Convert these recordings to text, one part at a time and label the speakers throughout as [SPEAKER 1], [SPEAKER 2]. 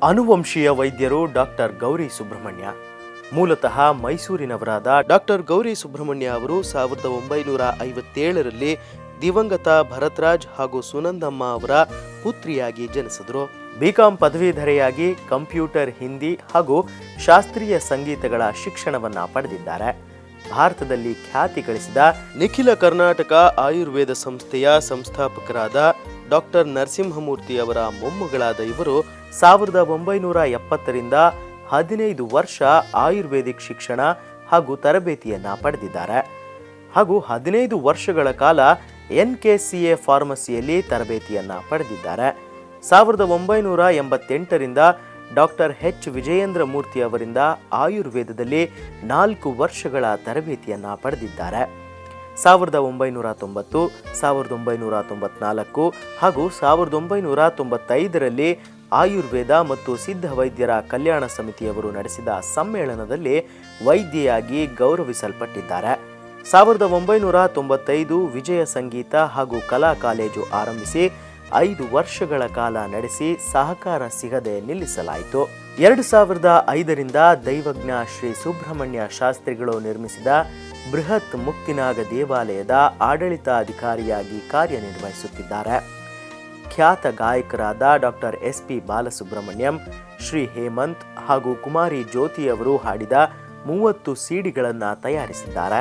[SPEAKER 1] ಅನುವಂಶೀಯ ವೈದ್ಯರು ಡಾಕ್ಟರ್ ಗೌರಿ ಸುಬ್ರಹ್ಮಣ್ಯ. ಮೂಲತಃ ಮೈಸೂರಿನವರಾದ ಡಾಕ್ಟರ್ ಗೌರಿ ಸುಬ್ರಹ್ಮಣ್ಯ ಅವರು 1957ರಲ್ಲಿ ದಿವಂಗತ ಭರತ್ರಾಜ್ ಹಾಗೂ ಸುನಂದಮ್ಮ ಅವರ ಪುತ್ರಿಯಾಗಿ ಜನಿಸಿದರು. ಬಿಕಾಂ ಪದವೀಧರೆಯಾಗಿ ಕಂಪ್ಯೂಟರ್, ಹಿಂದಿ ಹಾಗೂ ಶಾಸ್ತ್ರೀಯ ಸಂಗೀತಗಳ ಶಿಕ್ಷಣವನ್ನ ಪಡೆದಿದ್ದಾರೆ. ಭಾರತದಲ್ಲಿ ಖ್ಯಾತಿ ಗಳಿಸಿದ ನಿಖಿಲ ಕರ್ನಾಟಕ ಆಯುರ್ವೇದ ಸಂಸ್ಥೆಯ ಸಂಸ್ಥಾಪಕರಾದ ಡಾಕ್ಟರ್ ನರಸಿಂಹಮೂರ್ತಿ ಅವರ ಮೊಮ್ಮಗಳಾದ ಇವರು 1970ರಿಂದ 15 ವರ್ಷ ಆಯುರ್ವೇದಿಕ್ ಶಿಕ್ಷಣ ಹಾಗೂ ತರಬೇತಿಯನ್ನ ಪಡೆದಿದ್ದಾರೆ ಹಾಗೂ 15 ವರ್ಷಗಳ ಕಾಲ NKCA ಫಾರ್ಮಸಿಯಲ್ಲಿ ತರಬೇತಿಯನ್ನ ಪಡೆದಿದ್ದಾರೆ. 1988ರಿಂದ ಡಾಕ್ಟರ್ H. ವಿಜಯೇಂದ್ರ ಮೂರ್ತಿ ಅವರಿಂದ ಆಯುರ್ವೇದದಲ್ಲಿ 4 ವರ್ಷಗಳ ತರಬೇತಿಯನ್ನ ಪಡೆದಿದ್ದಾರೆ. 1990, 1994 ಹಾಗೂ 1995ರಲ್ಲಿ ಆಯುರ್ವೇದ ಮತ್ತು ಸಿದ್ಧ ವೈದ್ಯರ ಕಲ್ಯಾಣ ಸಮಿತಿಯವರು ನಡೆಸಿದ ಸಮ್ಮೇಳನದಲ್ಲಿ ವೈದ್ಯೆಯಾಗಿ ಗೌರವಿಸಲ್ಪಟ್ಟಿದ್ದಾರೆ. 1995 ವಿಜಯ ಸಂಗೀತ ಹಾಗೂ ಕಲಾ ಕಾಲೇಜು ಆರಂಭಿಸಿ 5 ವರ್ಷಗಳ ಕಾಲ ನಡೆಸಿ ಸಹಕಾರ ಸಿಗದೆ ನಿಲ್ಲಿಸಲಾಯಿತು. 2005ರಿಂದ ದೈವಜ್ಞ ಶ್ರೀ ಸುಬ್ರಹ್ಮಣ್ಯ ಶಾಸ್ತ್ರಿಗಳು ನಿರ್ಮಿಸಿದ ಬೃಹತ್ ಮುಕ್ತಿನಾಗ ದೇವಾಲಯದ ಆಡಳಿತಾಧಿಕಾರಿಯಾಗಿ ಕಾರ್ಯನಿರ್ವಹಿಸುತ್ತಿದ್ದಾರೆ. ಖ್ಯಾತ ಗಾಯಕರಾದ ಡಾಕ್ಟರ್ SP ಬಾಲಸುಬ್ರಹ್ಮಣ್ಯಂ, ಶ್ರೀ ಹೇಮಂತ್ ಹಾಗೂ ಕುಮಾರಿ ಜ್ಯೋತಿ ಅವರು ಹಾಡಿದ 30 ಸಿಡಿಗಳನ್ನು ತಯಾರಿಸಿದ್ದಾರೆ.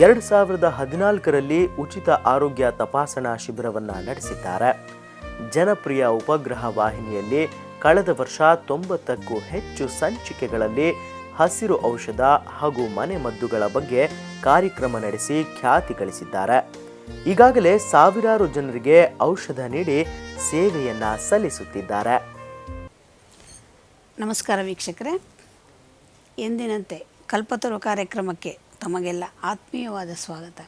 [SPEAKER 1] 2014ರಲ್ಲಿ ಉಚಿತ ಆರೋಗ್ಯ ತಪಾಸಣಾ ಶಿಬಿರವನ್ನು ನಡೆಸಿದ್ದಾರೆ. ಜನಪ್ರಿಯ ಉಪಗ್ರಹ ವಾಹಿನಿಯಲ್ಲಿ ಕಳೆದ ವರ್ಷ 90ಕ್ಕೂ ಹೆಚ್ಚು ಸಂಚಿಕೆಗಳಲ್ಲಿ ಹಸಿರು ಔಷಧ ಹಾಗೂ ಮನೆಮದ್ದುಗಳ ಬಗ್ಗೆ ಕಾರ್ಯಕ್ರಮ ನಡೆಸಿ ಖ್ಯಾತಿ ಗಳಿಸಿದ್ದಾರೆ. ಈಗಾಗಲೇ ಸಾವಿರಾರು ಜನರಿಗೆ ಔಷಧ ನೀಡಿ ಸೇವೆಯನ್ನ ಸಲ್ಲಿಸುತ್ತಿದ್ದಾರೆ.
[SPEAKER 2] ನಮಸ್ಕಾರ ವೀಕ್ಷಕರೇ, ಎಂದಿನಂತೆ ಕಲ್ಪತರು ಕಾರ್ಯಕ್ರಮಕ್ಕೆ ತಮಗೆಲ್ಲ ಆತ್ಮೀಯವಾದ ಸ್ವಾಗತ.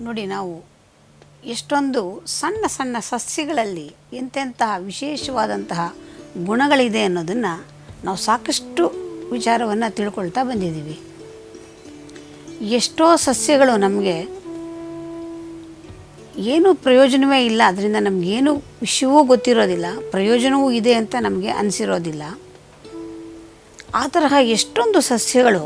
[SPEAKER 2] ನೋಡಿ, ನಾವು ಎಷ್ಟೊಂದು ಸಣ್ಣ ಸಣ್ಣ ಸಸ್ಯಗಳಲ್ಲಿ ಎಂತೆಂತಹ ವಿಶೇಷವಾದಂತಹ ಗುಣಗಳಿದೆ ಅನ್ನೋದನ್ನು ನಾವು ಸಾಕಷ್ಟು ವಿಚಾರವನ್ನು ತಿಳ್ಕೊಳ್ತಾ ಬಂದಿದ್ದೀವಿ. ಎಷ್ಟೋ ಸಸ್ಯಗಳು ನಮಗೆ ಏನೂ ಪ್ರಯೋಜನವೇ ಇಲ್ಲ, ಅದರಿಂದ ನಮಗೇನು ವಿಷಯವೂ ಗೊತ್ತಿರೋದಿಲ್ಲ, ಪ್ರಯೋಜನವೂ ಇದೆ ಅಂತ ನಮಗೆ ಅನಿಸಿರೋದಿಲ್ಲ. ಆ ತರಹ ಎಷ್ಟೊಂದು ಸಸ್ಯಗಳು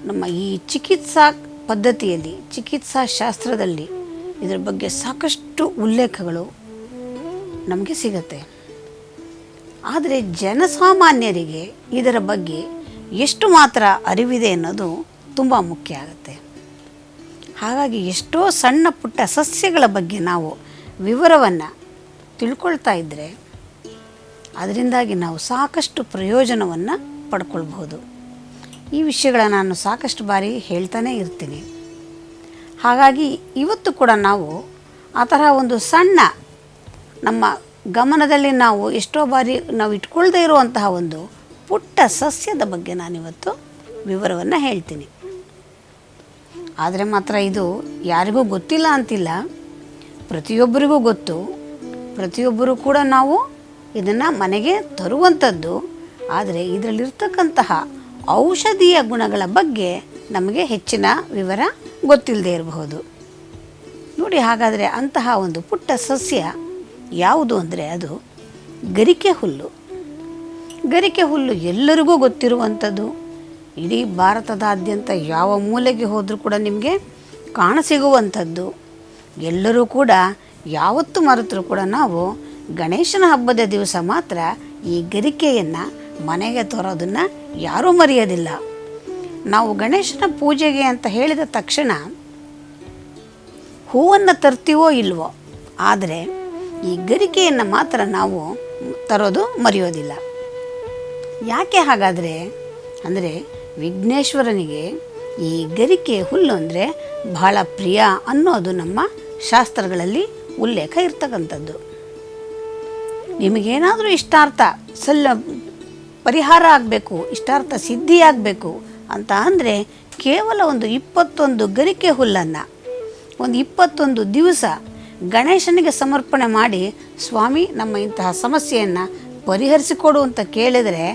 [SPEAKER 2] ನಮ್ಮ ಈ ಚಿಕಿತ್ಸಾ ಪದ್ಧತಿಯಲ್ಲಿ, ಚಿಕಿತ್ಸಾ ಶಾಸ್ತ್ರದಲ್ಲಿ ಇದರ ಬಗ್ಗೆ ಸಾಕಷ್ಟು ಉಲ್ಲೇಖಗಳು ನಮಗೆ ಸಿಗತ್ತೆ. ಆದರೆ ಜನಸಾಮಾನ್ಯರಿಗೆ ಇದರ ಬಗ್ಗೆ ಎಷ್ಟು ಮಾತ್ರ ಅರಿವಿದೆ ಅನ್ನೋದು ತುಂಬ ಮುಖ್ಯ ಆಗುತ್ತೆ. ಹಾಗಾಗಿ ಎಷ್ಟೋ ಸಣ್ಣ ಪುಟ್ಟ ಸಸ್ಯಗಳ ಬಗ್ಗೆ ನಾವು ವಿವರವನ್ನು ತಿಳ್ಕೊಳ್ತಾ ಇದ್ದರೆ ಅದರಿಂದಾಗಿ ನಾವು ಸಾಕಷ್ಟು ಪ್ರಯೋಜನವನ್ನು ಪಡ್ಕೊಳ್ಬಹುದು. ಈ ವಿಷಯಗಳನ್ನು ನಾನು ಸಾಕಷ್ಟು ಬಾರಿ ಹೇಳ್ತಾನೇ ಇರ್ತೀನಿ. ಹಾಗಾಗಿ ಇವತ್ತು ಕೂಡ ನಾವು ಆ ತರಹ ಒಂದು ಸಣ್ಣ ನಮ್ಮ ಗಮನದಲ್ಲಿ ನಾವು ಎಷ್ಟೋ ಬಾರಿ ನಾವು ಇಟ್ಕೊಳ್ದೇ ಇರುವಂತಹ ಒಂದು ಪುಟ್ಟ ಸಸ್ಯದ ಬಗ್ಗೆ ನಾನಿವತ್ತು ವಿವರವನ್ನು ಹೇಳ್ತೀನಿ. ಆದರೆ ಮಾತ್ರ ಇದು ಯಾರಿಗೂ ಗೊತ್ತಿಲ್ಲ ಅಂತಿಲ್ಲ, ಪ್ರತಿಯೊಬ್ಬರಿಗೂ ಗೊತ್ತು. ಪ್ರತಿಯೊಬ್ಬರೂ ಕೂಡ ನಾವು ಇದನ್ನು ಮನೆಗೆ ತರುವಂಥದ್ದು. ಆದರೆ ಇದರಲ್ಲಿರ್ತಕ್ಕಂತಹ ಔಷಧೀಯ ಗುಣಗಳ ಬಗ್ಗೆ ನಮಗೆ ಹೆಚ್ಚಿನ ವಿವರ ಗೊತ್ತಿಲ್ಲದೆ ಇರಬಹುದು. ನೋಡಿ, ಹಾಗಾದರೆ ಅಂತಹ ಒಂದು ಪುಟ್ಟ ಸಸ್ಯ ಯಾವುದು ಅಂದರೆ ಅದು ಗರಿಕೆ ಹುಲ್ಲು. ಗರಿಕೆ ಹುಲ್ಲು ಎಲ್ಲರಿಗೂ ಗೊತ್ತಿರುವಂಥದ್ದು. ಇಡೀ ಭಾರತದಾದ್ಯಂತ ಯಾವ ಮೂಲೆಗೆ ಹೋದರೂ ಕೂಡ ನಿಮಗೆ ಕಾಣಸಿಗುವಂಥದ್ದು. ಎಲ್ಲರೂ ಕೂಡ ಯಾವತ್ತು ಮರೆತರೂ ಕೂಡ ನಾವು ಗಣೇಶನ ಹಬ್ಬದ ದಿವಸ ಮಾತ್ರ ಈ ಗರಿಕೆಯನ್ನು ಮನೆಗೆ ತರೋದನ್ನು ಯಾರೂ ಮರೆಯೋದಿಲ್ಲ. ನಾವು ಗಣೇಶನ ಪೂಜೆಗೆ ಅಂತ ಹೇಳಿದ ತಕ್ಷಣ ಹೂವನ್ನು ತರ್ತೀವೋ ಇಲ್ವೋ, ಆದರೆ ಈ ಗರಿಕೆಯನ್ನು ಮಾತ್ರ ನಾವು ತರೋದು ಮರೆಯೋದಿಲ್ಲ. ಯಾಕೆ ಹಾಗಾದರೆ ಅಂದರೆ ವಿಘ್ನೇಶ್ವರನಿಗೆ ಈ ಗರಿಕೆ ಹುಲ್ಲು ಅಂದರೆ ಬಹಳ ಪ್ರಿಯ ಅನ್ನೋದು ನಮ್ಮ ಶಾಸ್ತ್ರಗಳಲ್ಲಿ ಉಲ್ಲೇಖ ಇರ್ತಕ್ಕಂಥದ್ದು. ನಿಮಗೇನಾದರೂ ಇಷ್ಟಾರ್ಥ ಪರಿಹಾರ ಆಗಬೇಕು, ಇಷ್ಟಾರ್ಥ ಸಿದ್ಧಿಯಾಗಬೇಕು ಅಂತ ಅಂದರೆ ಕೇವಲ ಒಂದು 21 ಗರಿಕೆ ಹುಲ್ಲನ್ನು ಒಂದು 21 ದಿವಸ ಗಣೇಶನಿಗೆ ಸಮರ್ಪಣೆ ಮಾಡಿ, ಸ್ವಾಮಿ ನಮ್ಮ ಇಂತಹ ಸಮಸ್ಯೆಯನ್ನು ಪರಿಹರಿಸಿಕೊಡು ಅಂತ ಕೇಳಿದರೆ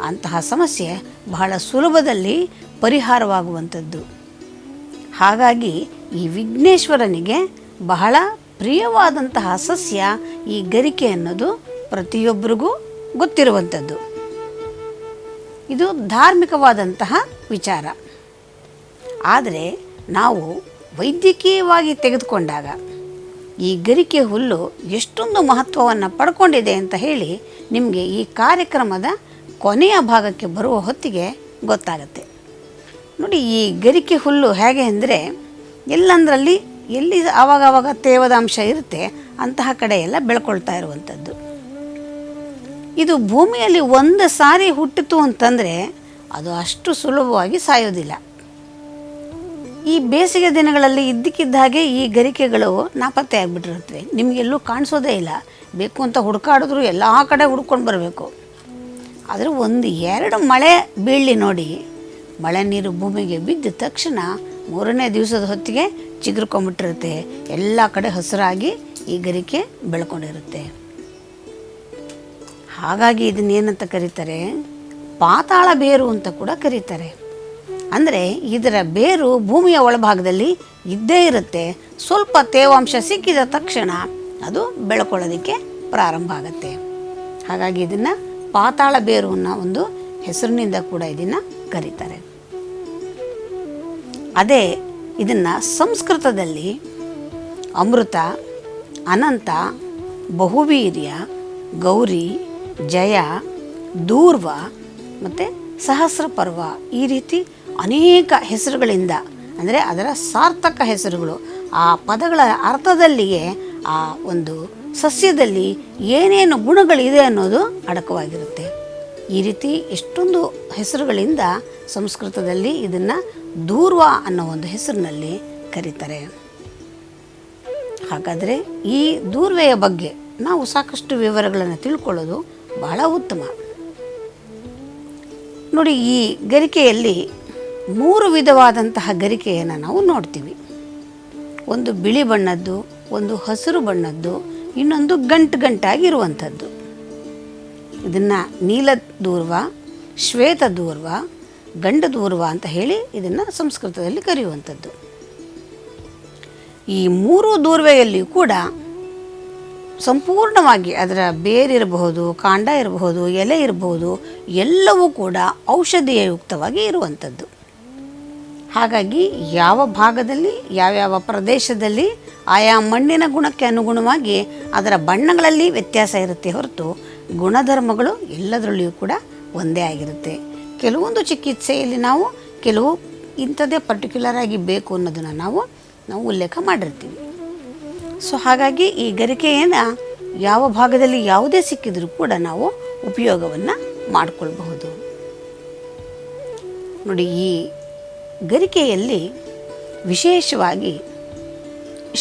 [SPEAKER 2] ಅಂತಹ ಸಮಸ್ಯೆ ಬಹಳ ಸುಲಭದಲ್ಲಿ ಪರಿಹಾರವಾಗುವಂಥದ್ದು. ಹಾಗಾಗಿ ಈ ವಿಘ್ನೇಶ್ವರನಿಗೆ ಬಹಳ ಪ್ರಿಯವಾದಂತಹ ಸಸ್ಯ ಈ ಗರಿಕೆ ಅನ್ನೋದು ಪ್ರತಿಯೊಬ್ಬರಿಗೂ ಗೊತ್ತಿರುವಂಥದ್ದು. ಇದು ಧಾರ್ಮಿಕವಾದಂತಹ ವಿಚಾರ. ಆದರೆ ನಾವು ವೈದ್ಯಕೀಯವಾಗಿ ತೆಗೆದುಕೊಂಡಾಗ ಈ ಗರಿಕೆ ಹುಲ್ಲು ಎಷ್ಟೊಂದು ಮಹತ್ವವನ್ನು ಪಡ್ಕೊಂಡಿದೆ ಅಂತ ಹೇಳಿ ನಿಮಗೆ ಈ ಕಾರ್ಯಕ್ರಮದ ಕೊನೆಯ ಭಾಗಕ್ಕೆ ಬರುವ ಹೊತ್ತಿಗೆ ಗೊತ್ತಾಗುತ್ತೆ. ನೋಡಿ, ಈ ಗರಿಕೆ ಹುಲ್ಲು ಹೇಗೆ ಅಂದರೆ ಎಲ್ಲಂದರಲ್ಲಿ ಎಲ್ಲಿ ಆವಾಗವಾಗ ತೇವದ ಅಂಶ ಇರುತ್ತೆ ಅಂತಹ ಕಡೆ ಎಲ್ಲ ಬೆಳ್ಕೊಳ್ತಾ ಇರುವಂಥದ್ದು. ಇದು ಭೂಮಿಯಲ್ಲಿ ಒಂದು ಸಾರಿ ಹುಟ್ಟಿತು ಅಂತಂದರೆ ಅದು ಅಷ್ಟು ಸುಲಭವಾಗಿ ಸಾಯೋದಿಲ್ಲ. ಈ ಬೇಸಿಗೆ ದಿನಗಳಲ್ಲಿ ಇದ್ದಕ್ಕಿದ್ದ ಹಾಗೆ ಈ ಗರಿಕೆಗಳು ನಾಪತ್ತೆ ಆಗಿಬಿಟ್ಟಿರುತ್ತವೆ. ನಿಮಗೆಲ್ಲೂ ಕಾಣಿಸೋದೇ ಇಲ್ಲ. ಬೇಕು ಅಂತ ಹುಡುಕಾಡಿದ್ರು ಎಲ್ಲ ಕಡೆ ಹುಡ್ಕೊಂಡು ಬರಬೇಕು. ಆದರೆ 1-2 ಮಳೆ ಬೀಳಲಿ ನೋಡಿ, ಮಳೆ ನೀರು ಭೂಮಿಗೆ ಬಿದ್ದ ತಕ್ಷಣ 3ನೇ ದಿವಸದ ಹೊತ್ತಿಗೆ ಚಿಗುರ್ಕೊಂಡ್ಬಿಟ್ಟಿರುತ್ತೆ. ಎಲ್ಲ ಕಡೆ ಹಸಿರಾಗಿ ಈ ಗರಿಕೆ ಬೆಳ್ಕೊಂಡಿರುತ್ತೆ. ಹಾಗಾಗಿ ಇದನ್ನೇನಂತ ಕರೀತಾರೆ, ಪಾತಾಳ ಬೇರು ಅಂತ ಕೂಡ ಕರೀತಾರೆ. ಅಂದರೆ ಇದರ ಬೇರು ಭೂಮಿಯ ಒಳಭಾಗದಲ್ಲಿ ಇದ್ದೇ ಇರುತ್ತೆ. ಸ್ವಲ್ಪ ತೇವಾಂಶ ಸಿಕ್ಕಿದ ತಕ್ಷಣ ಅದು ಬೆಳ್ಕೊಳ್ಳೋದಕ್ಕೆ ಪ್ರಾರಂಭ ಆಗುತ್ತೆ. ಹಾಗಾಗಿ ಇದನ್ನು ಪಾತಾಳ ಬೇರು ಅನ್ನೋ ಒಂದು ಹೆಸರಿನಿಂದ ಕೂಡ ಇದನ್ನು ಕರೀತಾರೆ. ಅದೇ ಇದನ್ನು ಸಂಸ್ಕೃತದಲ್ಲಿ ಅಮೃತ, ಅನಂತ, ಬಹುವೀರ್ಯ, ಗೌರಿ, ಜಯ, ದೂರ್ವ ಮತ್ತು ಸಹಸ್ರ ಪರ್ವ ಈ ರೀತಿ ಅನೇಕ ಹೆಸರುಗಳಿಂದ, ಅಂದರೆ ಅದರ ಸಾರ್ಥಕ ಹೆಸರುಗಳು, ಆ ಪದಗಳ ಅರ್ಥದಲ್ಲಿಯೇ ಆ ಒಂದು ಸಸ್ಯದಲ್ಲಿ ಏನೇನು ಗುಣಗಳಿದೆ ಅನ್ನೋದು ಅಡಕವಾಗಿರುತ್ತೆ. ಈ ರೀತಿ ಎಷ್ಟೊಂದು ಹೆಸರುಗಳಿಂದ ಸಂಸ್ಕೃತದಲ್ಲಿ ಇದನ್ನು ದೂರ್ವ ಅನ್ನೋ ಒಂದು ಹೆಸರಿನಲ್ಲಿ ಕರೀತಾರೆ. ಹಾಗಾದರೆ ಈ ದೂರ್ವೆಯ ಬಗ್ಗೆ ನಾವು ಸಾಕಷ್ಟು ವಿವರಗಳನ್ನು ತಿಳ್ಕೊಳ್ಳೋದು ಬಹಳ ಉತ್ತಮ. ನೋಡಿ, ಈ ಗರಿಕೆಯಲ್ಲಿ 3 ವಿಧವಾದಂತಹ ಗರಿಕೆಯನ್ನು ನಾವು ನೋಡ್ತೀವಿ. ಒಂದು ಬಿಳಿ ಬಣ್ಣದ್ದು, ಒಂದು ಹಸಿರು ಬಣ್ಣದ್ದು, ಇನ್ನೊಂದು ಗಂಟಾಗಿರುವಂಥದ್ದು. ಇದನ್ನು ನೀಲ ದೂರ್ವ, ಶ್ವೇತ ದೂರ್ವ, ಗಂಡ ದೂರ್ವ ಅಂತ ಹೇಳಿ ಇದನ್ನು ಸಂಸ್ಕೃತದಲ್ಲಿ ಕರೆಯುವಂಥದ್ದು. ಈ 3 ದೂರ್ವೆಯಲ್ಲಿಯೂ ಕೂಡ ಸಂಪೂರ್ಣವಾಗಿ ಅದರ ಬೇರಿರಬಹುದು, ಕಾಂಡ ಇರಬಹುದು, ಎಲೆ ಇರಬಹುದು, ಎಲ್ಲವೂ ಕೂಡ ಔಷಧೀಯಯುಕ್ತವಾಗಿ ಇರುವಂಥದ್ದು. ಹಾಗಾಗಿ ಯಾವ ಭಾಗದಲ್ಲಿ ಯಾವ್ಯಾವ ಪ್ರದೇಶದಲ್ಲಿ ಆಯಾ ಮಣ್ಣಿನ ಗುಣಕ್ಕೆ ಅನುಗುಣವಾಗಿ ಅದರ ಬಣ್ಣಗಳಲ್ಲಿ ವ್ಯತ್ಯಾಸ ಇರುತ್ತೆ ಹೊರತು ಗುಣಧರ್ಮಗಳು ಎಲ್ಲದರಲ್ಲಿಯೂ ಕೂಡ ಒಂದೇ ಆಗಿರುತ್ತೆ. ಕೆಲವೊಂದು ಚಿಕಿತ್ಸೆಯಲ್ಲಿ ನಾವು ಕೆಲವು ಇಂಥದ್ದೇ ಪರ್ಟಿಕ್ಯುಲರ್ ಆಗಿ ಬೇಕು ಅನ್ನೋದನ್ನು ನಾವು ಉಲ್ಲೇಖ ಮಾಡಿರ್ತೀವಿ. ಸೊ ಹಾಗಾಗಿ ಈ ಗರಿಕೆಯನ್ನು ಯಾವ ಭಾಗದಲ್ಲಿ ಯಾವುದೇ ಸಿಕ್ಕಿದ್ರೂ ಕೂಡ ನಾವು ಉಪಯೋಗವನ್ನು ಮಾಡಿಕೊಳ್ಬಹುದು. ನೋಡಿ, ಈ ಗರಿಕೆಯಲ್ಲಿ ವಿಶೇಷವಾಗಿ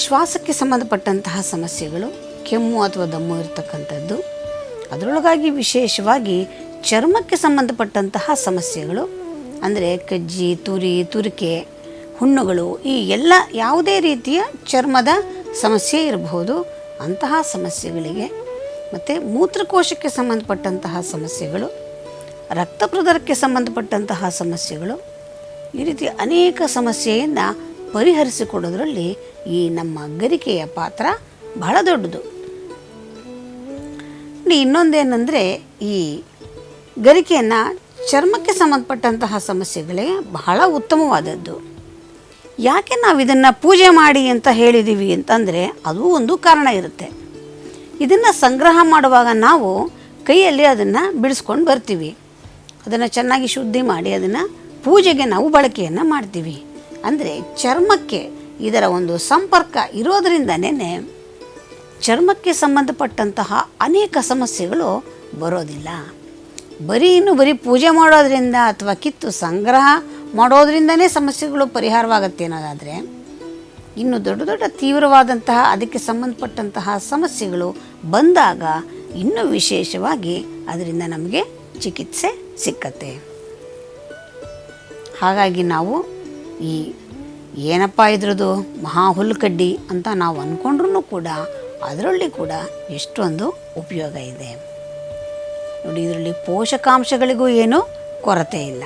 [SPEAKER 2] ಶ್ವಾಸಕ್ಕೆ ಸಂಬಂಧಪಟ್ಟಂತಹ ಸಮಸ್ಯೆಗಳು, ಕೆಮ್ಮು ಅಥವಾ ದಮ್ಮು ಇರತಕ್ಕಂಥದ್ದು, ಅದರೊಳಗಾಗಿ ವಿಶೇಷವಾಗಿ ಚರ್ಮಕ್ಕೆ ಸಂಬಂಧಪಟ್ಟಂತಹ ಸಮಸ್ಯೆಗಳು, ಅಂದರೆ ಕಜ್ಜಿ, ತುರಿಕೆ, ಹುಣ್ಣುಗಳು, ಈ ಎಲ್ಲ ಯಾವುದೇ ರೀತಿಯ ಚರ್ಮದ ಸಮಸ್ಯೆ ಇರಬಹುದು ಅಂತಹ ಸಮಸ್ಯೆಗಳಿಗೆ, ಮತ್ತು ಮೂತ್ರಕೋಶಕ್ಕೆ ಸಂಬಂಧಪಟ್ಟಂತಹ ಸಮಸ್ಯೆಗಳು, ರಕ್ತ ಪ್ರದರಕ್ಕೆ ಸಂಬಂಧಪಟ್ಟಂತಹ ಸಮಸ್ಯೆಗಳು, ಈ ರೀತಿ ಅನೇಕ ಸಮಸ್ಯೆಯನ್ನು ಪರಿಹರಿಸಿಕೊಡೋದ್ರಲ್ಲಿ ಈ ನಮ್ಮ ಗರಿಕೆಯ ಪಾತ್ರ ಬಹಳ ದೊಡ್ಡದು. ಇನ್ನೊಂದೇನೆಂದರೆ, ಈ ಗರಿಕೆಯನ್ನು ಚರ್ಮಕ್ಕೆ ಸಂಬಂಧಪಟ್ಟಂತಹ ಸಮಸ್ಯೆಗಳಿಗೆ ಬಹಳ ಉತ್ತಮವಾದದ್ದು. ಯಾಕೆ ನಾವು ಇದನ್ನು ಪೂಜೆ ಮಾಡಿ ಅಂತ ಹೇಳಿದ್ದೀವಿ ಅಂತಂದರೆ ಅದು ಒಂದು ಕಾರಣ ಇರುತ್ತೆ. ಇದನ್ನು ಸಂಗ್ರಹ ಮಾಡುವಾಗ ನಾವು ಕೈಯಲ್ಲಿ ಅದನ್ನು ಬಿಡಿಸ್ಕೊಂಡು ಬರ್ತೀವಿ. ಅದನ್ನು ಚೆನ್ನಾಗಿ ಶುದ್ಧಿ ಮಾಡಿ ಅದನ್ನು ಪೂಜೆಗೆ ನಾವು ಬಳಕೆಯನ್ನು ಮಾಡ್ತೀವಿ. ಅಂದರೆ ಚರ್ಮಕ್ಕೆ ಇದರ ಒಂದು ಸಂಪರ್ಕ ಇರೋದರಿಂದನೇ ಚರ್ಮಕ್ಕೆ ಸಂಬಂಧಪಟ್ಟಂತಹ ಅನೇಕ ಸಮಸ್ಯೆಗಳು ಬರೋದಿಲ್ಲ. ಬರೀ ಪೂಜೆ ಮಾಡೋದರಿಂದ ಅಥವಾ ಕಿತ್ತು ಸಂಗ್ರಹ ಮಾಡೋದರಿಂದನೇ ಸಮಸ್ಯೆಗಳು ಪರಿಹಾರವಾಗುತ್ತೆ ಅನ್ನೋದಾದರೆ, ಇನ್ನು ದೊಡ್ಡ ದೊಡ್ಡ ತೀವ್ರವಾದಂತಹ ಅದಕ್ಕೆ ಸಂಬಂಧಪಟ್ಟಂತಹ ಸಮಸ್ಯೆಗಳು ಬಂದಾಗ ಇನ್ನೂ ವಿಶೇಷವಾಗಿ ಅದರಿಂದ ನಮಗೆ ಚಿಕಿತ್ಸೆ ಸಿಕ್ಕತ್ತೆ. ಹಾಗಾಗಿ ನಾವು ಈ ಏನಪ್ಪ ಇದ್ರದ್ದು ಮಹಾ ಹುಲ್ಲುಕಡ್ಡಿ ಅಂತ ನಾವು ಅಂದ್ಕೊಂಡ್ರೂ ಕೂಡ ಅದರಲ್ಲಿ ಕೂಡ ಎಷ್ಟೊಂದು ಉಪಯೋಗ ಇದೆ ನೋಡಿ. ಇದರಲ್ಲಿ ಪೋಷಕಾಂಶಗಳಿಗೂ ಏನೂ ಕೊರತೆ ಇಲ್ಲ.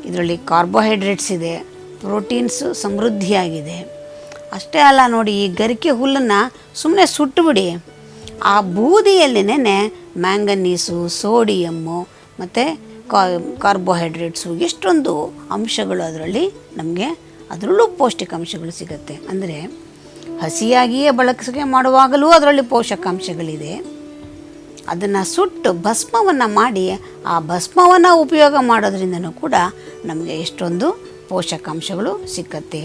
[SPEAKER 2] ಇದರಲ್ಲಿ ಕಾರ್ಬೋಹೈಡ್ರೇಟ್ಸ್ ಇದೆ, ಪ್ರೋಟೀನ್ಸು ಸಮೃದ್ಧಿಯಾಗಿದೆ. ಅಷ್ಟೇ ಅಲ್ಲ ನೋಡಿ, ಈ ಗರಿಕೆ ಹುಲ್ಲನ್ನು ಸುಮ್ಮನೆ ಸುಟ್ಟುಬಿಡಿ, ಆ ಬೂದಿಯಲ್ಲಿನೇ ಮ್ಯಾಂಗನೀಸು, ಸೋಡಿಯಮ್ಮು ಮತ್ತು ಕಾರ್ಬೋಹೈಡ್ರೇಟ್ಸು ಎಷ್ಟೊಂದು ಅಂಶಗಳು ಅದರಲ್ಲಿ ನಮಗೆ ಅದರಲ್ಲೂ ಪೌಷ್ಟಿಕಾಂಶಗಳು ಸಿಗುತ್ತೆ. ಅಂದರೆ ಹಸಿಯಾಗಿಯೇ ಬಳಕೆ ಮಾಡುವಾಗಲೂ ಅದರಲ್ಲಿ ಪೋಷಕಾಂಶಗಳಿದೆ. ಅದನ್ನು ಸುಟ್ಟು ಭಸ್ಮವನ್ನು ಮಾಡಿ ಆ ಭಸ್ಮವನ್ನು ಉಪಯೋಗ ಮಾಡೋದ್ರಿಂದನೂ ಕೂಡ ನಮಗೆ ಎಷ್ಟೊಂದು ಪೋಷಕಾಂಶಗಳು ಸಿಕ್ಕತ್ತೆ.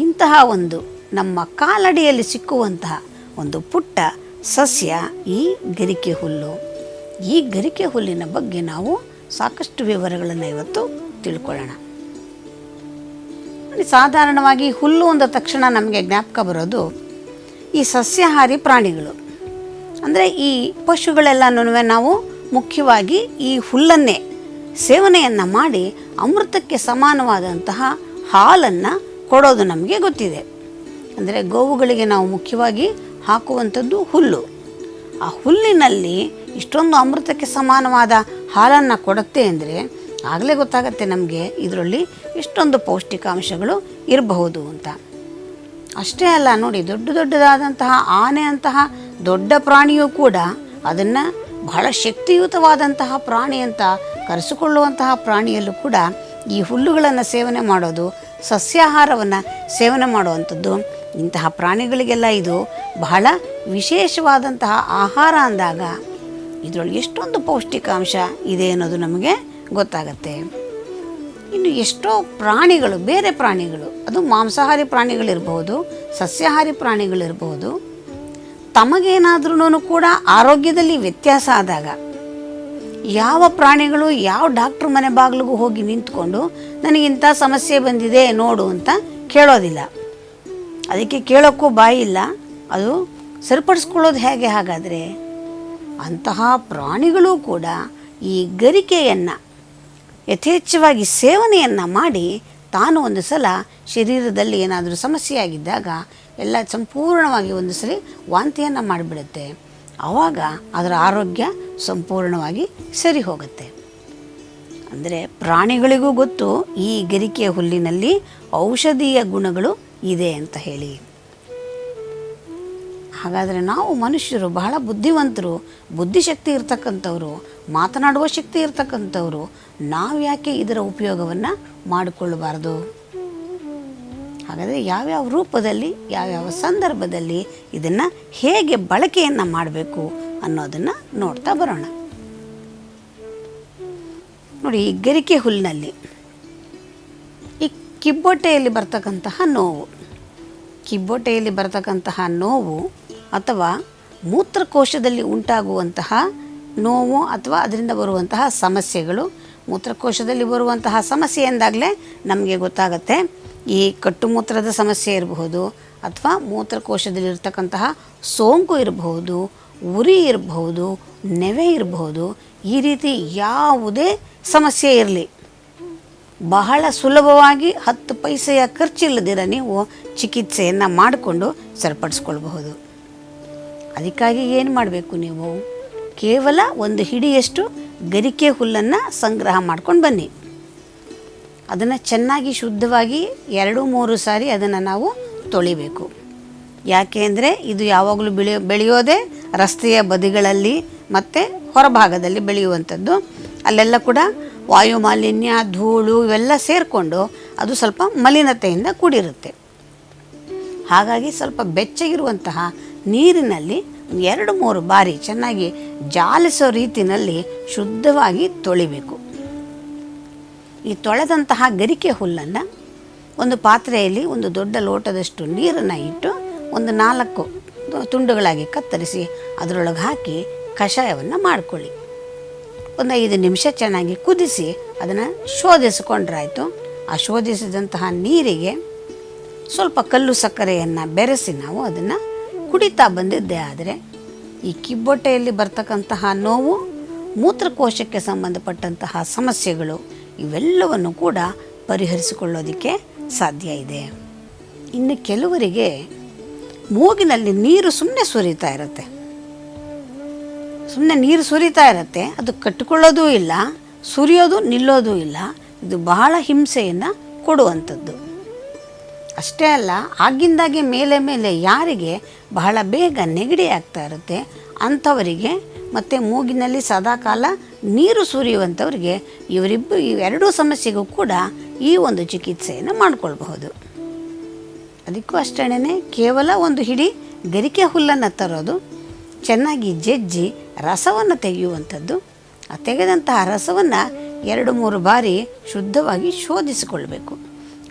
[SPEAKER 2] ಇಂತಹ ಒಂದು ನಮ್ಮ ಕಾಲಡಿಯಲ್ಲಿ ಸಿಕ್ಕುವಂತಹ ಒಂದು ಪುಟ್ಟ ಸಸ್ಯ ಈ ಗರಿಕೆ ಹುಲ್ಲು. ಈ ಗರಿಕೆ ಹುಲ್ಲಿನ ಬಗ್ಗೆ ನಾವು ಸಾಕಷ್ಟು ವಿವರಗಳನ್ನು ಇವತ್ತು ತಿಳ್ಕೊಳ್ಳೋಣ. ಸಾಧಾರಣವಾಗಿ ಹುಲ್ಲು ಅಂದ ತಕ್ಷಣ ನಮಗೆ ಜ್ಞಾಪಕ ಬರೋದು ಈ ಸಸ್ಯಾಹಾರಿ ಪ್ರಾಣಿಗಳು. ಅಂದರೆ ಈ ಪಶುಗಳೆಲ್ಲನೂ ನಾವು ಮುಖ್ಯವಾಗಿ ಈ ಹುಲ್ಲನ್ನೇ ಸೇವನೆಯನ್ನು ಮಾಡಿ ಅಮೃತಕ್ಕೆ ಸಮಾನವಾದಂತಹ ಹಾಲನ್ನು ಕೊಡೋದು ನಮಗೆ ಗೊತ್ತಿದೆ. ಅಂದರೆ ಗೋವುಗಳಿಗೆ ನಾವು ಮುಖ್ಯವಾಗಿ ಹಾಕುವಂಥದ್ದು ಹುಲ್ಲು. ಆ ಹುಲ್ಲಿನಲ್ಲಿ ಇಷ್ಟೊಂದು ಅಮೃತಕ್ಕೆ ಸಮಾನವಾದ ಹಾಲನ್ನು ಕೊಡುತ್ತೆ ಅಂದರೆ ಆಗಲೇ ಗೊತ್ತಾಗುತ್ತೆ ನಮಗೆ ಇದರಲ್ಲಿ ಎಷ್ಟೊಂದು ಪೌಷ್ಟಿಕಾಂಶಗಳು ಇರಬಹುದು ಅಂತ. ಅಷ್ಟೇ ಅಲ್ಲ ನೋಡಿ, ದೊಡ್ಡದಾದಂತಹ ಆನೆ ಅಂತಹ ದೊಡ್ಡ ಪ್ರಾಣಿಯೂ ಕೂಡ ಅದನ್ನು ಬಹಳ ಶಕ್ತಿಯುತವಾದಂತಹ ಪ್ರಾಣಿ ಅಂತ ಕರೆಸಿಕೊಳ್ಳುವಂತಹ ಪ್ರಾಣಿಯಲ್ಲೂ ಕೂಡ ಈ ಹುಲ್ಲುಗಳನ್ನು ಸೇವನೆ ಮಾಡೋದು, ಸಸ್ಯಾಹಾರವನ್ನು ಸೇವನೆ ಮಾಡುವಂಥದ್ದು, ಇಂತಹ ಪ್ರಾಣಿಗಳಿಗೆಲ್ಲ ಇದು ಬಹಳ ವಿಶೇಷವಾದಂತಹ ಆಹಾರ ಅಂದಾಗ ಇದರೊಳಗೆ ಎಷ್ಟೊಂದು ಪೌಷ್ಟಿಕಾಂಶ ಇದೆ ಅನ್ನೋದು ನಮಗೆ ಗೊತ್ತಾಗತ್ತೆ. ಇನ್ನು ಎಷ್ಟೋ ಪ್ರಾಣಿಗಳು, ಬೇರೆ ಪ್ರಾಣಿಗಳು, ಅದು ಮಾಂಸಾಹಾರಿ ಪ್ರಾಣಿಗಳಿರ್ಬೋದು, ಸಸ್ಯಾಹಾರಿ ಪ್ರಾಣಿಗಳಿರ್ಬೋದು, ತಮಗೇನಾದ್ರೂ ಕೂಡ ಆರೋಗ್ಯದಲ್ಲಿ ವ್ಯತ್ಯಾಸ ಆದಾಗ ಯಾವ ಪ್ರಾಣಿಗಳು ಯಾವ ಡಾಕ್ಟ್ರ್ ಮನೆ ಬಾಗಿಲಿಗೂ ಹೋಗಿ ನಿಂತ್ಕೊಂಡು ನನಗಿಂಥ ಸಮಸ್ಯೆ ಬಂದಿದೆ ನೋಡು ಅಂತ ಕೇಳೋದಿಲ್ಲ. ಅದಕ್ಕೆ ಕೇಳೋಕ್ಕೂ ಬಾಯಿ ಇಲ್ಲ. ಅದು ಸರಿಪಡಿಸ್ಕೊಳ್ಳೋದು ಹೇಗೆ? ಹಾಗಾದರೆ ಅಂತಹ ಪ್ರಾಣಿಗಳು ಕೂಡ ಈ ಗರಿಕೆಯನ್ನು ಯಥೇಚ್ಛವಾಗಿ ಸೇವನೆಯನ್ನು ಮಾಡಿ ತಾನು ಒಂದು ಸಲ ಶರೀರದಲ್ಲಿ ಏನಾದರೂ ಸಮಸ್ಯೆಯಾಗಿದ್ದಾಗ ಎಲ್ಲ ಸಂಪೂರ್ಣವಾಗಿ ಒಂದು ಸಲ ವಾಂತಿಯನ್ನು ಮಾಡಿಬಿಡುತ್ತೆ. ಆವಾಗ ಅದರ ಆರೋಗ್ಯ ಸಂಪೂರ್ಣವಾಗಿ ಸರಿ ಹೋಗುತ್ತೆ. ಅಂದರೆ ಪ್ರಾಣಿಗಳಿಗೂ ಗೊತ್ತು ಈ ಗರಿಕೆಯ ಹುಲ್ಲಿನಲ್ಲಿ ಔಷಧೀಯ ಗುಣಗಳು ಇದೆ ಅಂತ ಹೇಳಿ. ಹಾಗಾದರೆ ನಾವು ಮನುಷ್ಯರು ಬಹಳ ಬುದ್ಧಿವಂತರು, ಬುದ್ಧಿಶಕ್ತಿ ಇರ್ತಕ್ಕಂಥವ್ರು, ಮಾತನಾಡುವ ಶಕ್ತಿ ಇರ್ತಕ್ಕಂಥವ್ರು, ನಾವು ಯಾಕೆ ಇದರ ಉಪಯೋಗವನ್ನು ಮಾಡಿಕೊಳ್ಳಬಾರ್ದು? ಹಾಗಾದರೆ ಯಾವ್ಯಾವ ರೂಪದಲ್ಲಿ, ಯಾವ್ಯಾವ ಸಂದರ್ಭದಲ್ಲಿ ಇದನ್ನು ಹೇಗೆ ಬಳಕೆಯನ್ನು ಮಾಡಬೇಕು ಅನ್ನೋದನ್ನು ನೋಡ್ತಾ ಬರೋಣ. ನೋಡಿ, ಈ ಗರಿಕೆ ಹುಲ್ಲಿನಲ್ಲಿ ಈ ಕಿಬ್ಬೊಟ್ಟೆಯಲ್ಲಿ ಬರ್ತಕ್ಕಂತಹ ನೋವು, ಕಿಬ್ಬೊಟ್ಟೆಯಲ್ಲಿ ಬರ್ತಕ್ಕಂತಹ ನೋವು ಅಥವಾ ಮೂತ್ರಕೋಶದಲ್ಲಿ ಉಂಟಾಗುವಂತಹ ನೋವು ಅಥವಾ ಅದರಿಂದ ಬರುವಂತಹ ಸಮಸ್ಯೆಗಳು, ಮೂತ್ರಕೋಶದಲ್ಲಿ ಬರುವಂತಹ ಸಮಸ್ಯೆ ಎಂದಾಗಲೇ ನಮಗೆ ಗೊತ್ತಾಗುತ್ತೆ ಈ ಕಟ್ಟುಮೂತ್ರದ ಸಮಸ್ಯೆ ಇರಬಹುದು, ಅಥವಾ ಮೂತ್ರಕೋಶದಲ್ಲಿರ್ತಕ್ಕಂತಹ ಸೋಂಕು ಇರಬಹುದು, ಉರಿ ಇರಬಹುದು, ನೆವೆ ಇರಬಹುದು. ಈ ರೀತಿ ಯಾವುದೇ ಸಮಸ್ಯೆ ಇರಲಿ, ಬಹಳ ಸುಲಭವಾಗಿ 10 ಪೈಸೆಯ ಖರ್ಚಿಲ್ಲದಿರ ನೀವು ಚಿಕಿತ್ಸೆಯನ್ನು ಮಾಡಿಕೊಂಡು ಸರಿಪಡಿಸ್ಕೊಳ್ಬಹುದು. ಅದಕ್ಕಾಗಿ ಏನು ಮಾಡಬೇಕು? ನೀವು ಕೇವಲ ಒಂದು ಹಿಡಿಯಷ್ಟು ಗರಿಕೆ ಹುಲ್ಲನ್ನು ಸಂಗ್ರಹ ಮಾಡ್ಕೊಂಡು ಬನ್ನಿ. ಅದನ್ನು ಚೆನ್ನಾಗಿ ಶುದ್ಧವಾಗಿ 2-3 ಸಾರಿ ಅದನ್ನು ನಾವು ತೊಳಿಬೇಕು. ಯಾಕೆ ಅಂದರೆ ಇದು ಯಾವಾಗಲೂ ಬೆಳೆಯೋದೇ ರಸ್ತೆಯ ಬದಿಗಳಲ್ಲಿ ಮತ್ತು ಹೊರಭಾಗದಲ್ಲಿ ಬೆಳೆಯುವಂಥದ್ದು. ಅಲ್ಲೆಲ್ಲ ಕೂಡ ವಾಯು ಮಾಲಿನ್ಯ, ಧೂಳು ಇವೆಲ್ಲ ಸೇರಿಕೊಂಡು ಅದು ಸ್ವಲ್ಪ ಮಲಿನತೆಯಿಂದ ಕೂಡಿರುತ್ತೆ. ಹಾಗಾಗಿ ಸ್ವಲ್ಪ ಬೆಚ್ಚಗಿರುವಂತಹ ನೀರಿನಲ್ಲಿ 2-3 ಬಾರಿ ಚೆನ್ನಾಗಿ ಜಾಲಿಸೋ ರೀತಿಯಲ್ಲಿ ಶುದ್ಧವಾಗಿ ತೊಳಿಬೇಕು. ಈ ತೊಳೆದಂತಹ ಗರಿಕೆ ಹುಲ್ಲನ್ನು ಒಂದು ಪಾತ್ರೆಯಲ್ಲಿ ಒಂದು ದೊಡ್ಡ ಲೋಟದಷ್ಟು ನೀರನ್ನು ಇಟ್ಟು ಒಂದು 4 ತುಂಡುಗಳಾಗಿ ಕತ್ತರಿಸಿ ಅದರೊಳಗೆ ಹಾಕಿ ಕಷಾಯವನ್ನು ಮಾಡಿಕೊಳ್ಳಿ. ಒಂದು 5 ನಿಮಿಷ ಚೆನ್ನಾಗಿ ಕುದಿಸಿ ಅದನ್ನು ಶೋಧಿಸಿಕೊಂಡ್ರಾಯ್ತು. ಆ ಶೋಧಿಸಿದಂತಹ ನೀರಿಗೆ ಸ್ವಲ್ಪ ಕಲ್ಲು ಸಕ್ಕರೆಯನ್ನು ಬೆರೆಸಿ ನಾವು ಅದನ್ನು ಕುಡಿತಾ ಬಂದಿದ್ದೇ ಆದರೆ ಈ ಕಿಬ್ಬೊಟ್ಟೆಯಲ್ಲಿ ಬರ್ತಕ್ಕಂತಹ ನೋವು, ಮೂತ್ರಕೋಶಕ್ಕೆ ಸಂಬಂಧಪಟ್ಟಂತಹ ಸಮಸ್ಯೆಗಳು ಇವೆಲ್ಲವನ್ನು ಕೂಡ ಪರಿಹರಿಸಿಕೊಳ್ಳೋದಕ್ಕೆ ಸಾಧ್ಯ ಇದೆ. ಇನ್ನು ಕೆಲವರಿಗೆ ಮೂಗಿನಲ್ಲಿ ನೀರು ಸುಮ್ಮನೆ ಸುರಿತಾ ಇರುತ್ತೆ. ಸುಮ್ಮನೆ ನೀರು ಸುರಿತಾ ಇರುತ್ತೆ, ಅದು ಕಟ್ಟಿಕೊಳ್ಳೋದೂ ಇಲ್ಲ, ಸುರಿಯೋದು ನಿಲ್ಲೋದೂ ಇಲ್ಲ. ಇದು ಬಹಳ ಹಿಂಸೆಯನ್ನು ಕೊಡುವಂಥದ್ದು. ಅಷ್ಟೇ ಅಲ್ಲ, ಆಗಿಂದಾಗೆ ಮೇಲೆ ಮೇಲೆ ಯಾರಿಗೆ ಬಹಳ ಬೇಗ ನೆಗಡಿ ಆಗ್ತಾ ಇರುತ್ತೆ ಅಂಥವರಿಗೆ ಮತ್ತು ಮೂಗಿನಲ್ಲಿ ಸದಾಕಾಲ ನೀರು ಸುರಿಯುವಂಥವ್ರಿಗೆ ಇವೆರಡೂ ಸಮಸ್ಯೆಗೂ ಕೂಡ ಈ ಒಂದು ಚಿಕಿತ್ಸೆಯನ್ನು ಮಾಡಿಕೊಳ್ಬಹುದು. ಅದಕ್ಕೂ ಅಷ್ಟೇ, ಕೇವಲ ಒಂದು ಹಿಡಿ ಗರಿಕೆ ಹುಲ್ಲನ್ನು ತರೋದು, ಚೆನ್ನಾಗಿ ಜಜ್ಜಿ ರಸವನ್ನು ತೆಗೆಯುವಂಥದ್ದು. ಆ ತೆಗೆದಂತಹ ರಸವನ್ನು 2-3 ಬಾರಿ ಶುದ್ಧವಾಗಿ ಶೋಧಿಸಿಕೊಳ್ಬೇಕು.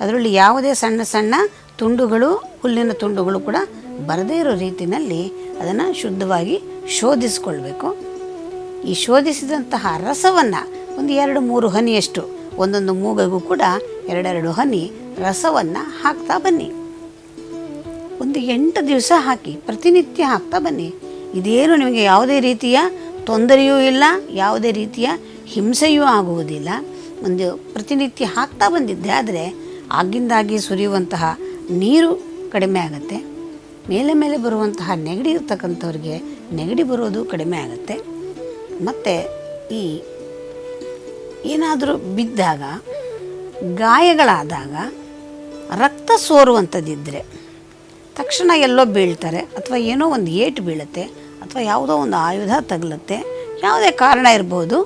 [SPEAKER 2] ಅದರಲ್ಲಿ ಯಾವುದೇ ಸಣ್ಣ ಸಣ್ಣ ತುಂಡುಗಳು, ಹುಲ್ಲಿನ ತುಂಡುಗಳು ಕೂಡ ಬರದೇ ಇರೋ ರೀತಿಯಲ್ಲಿ ಅದನ್ನು ಶುದ್ಧವಾಗಿ ಶೋಧಿಸಿಕೊಳ್ಬೇಕು. ಈ ಶೋಧಿಸಿದಂತಹ ರಸವನ್ನು ಒಂದು 2-3 ಹನಿಯಷ್ಟು ಒಂದೊಂದು ಮೂಗಿಗೂ ಕೂಡ 2-2 ಹನಿ ರಸವನ್ನು ಹಾಕ್ತಾ ಬನ್ನಿ. ಒಂದು 8 ದಿವಸ ಹಾಕಿ, ಪ್ರತಿನಿತ್ಯ ಹಾಕ್ತಾ ಬನ್ನಿ. ಇದೇನು ನಿಮಗೆ ಯಾವುದೇ ರೀತಿಯ ತೊಂದರೆಯೂ ಇಲ್ಲ, ಯಾವುದೇ ರೀತಿಯ ಹಿಂಸೆಯೂ ಆಗುವುದಿಲ್ಲ. ಒಂದು ಪ್ರತಿನಿತ್ಯ ಹಾಕ್ತಾ ಬಂದಿದ್ದೆ ಆದರೆ ಆಗಿಂದಾಗಿ ಸುರಿಯುವಂತಹ ನೀರು ಕಡಿಮೆ ಆಗುತ್ತೆ. ಮೇಲೆ ಮೇಲೆ ಬರುವಂತಹ ನೆಗಡಿ ಇರ್ತಕ್ಕಂಥವ್ರಿಗೆ ನೆಗಡಿ ಬರೋದು ಕಡಿಮೆ ಆಗುತ್ತೆ. ಮತ್ತು ಈ ಏನಾದರೂ ಬಿದ್ದಾಗ, ಗಾಯಗಳಾದಾಗ, ರಕ್ತ ಸೋರುವಂಥದ್ದಿದ್ದರೆ ತಕ್ಷಣ ಎಲ್ಲೋ ಬೀಳ್ತಾರೆ, ಅಥವಾ ಏನೋ ಒಂದು ಏಟು ಬೀಳುತ್ತೆ, ಅಥವಾ ಯಾವುದೋ ಒಂದು ಆಯುಧ ತಗಲುತ್ತೆ, ಯಾವುದೇ ಕಾರಣ ಇರ್ಬೋದು,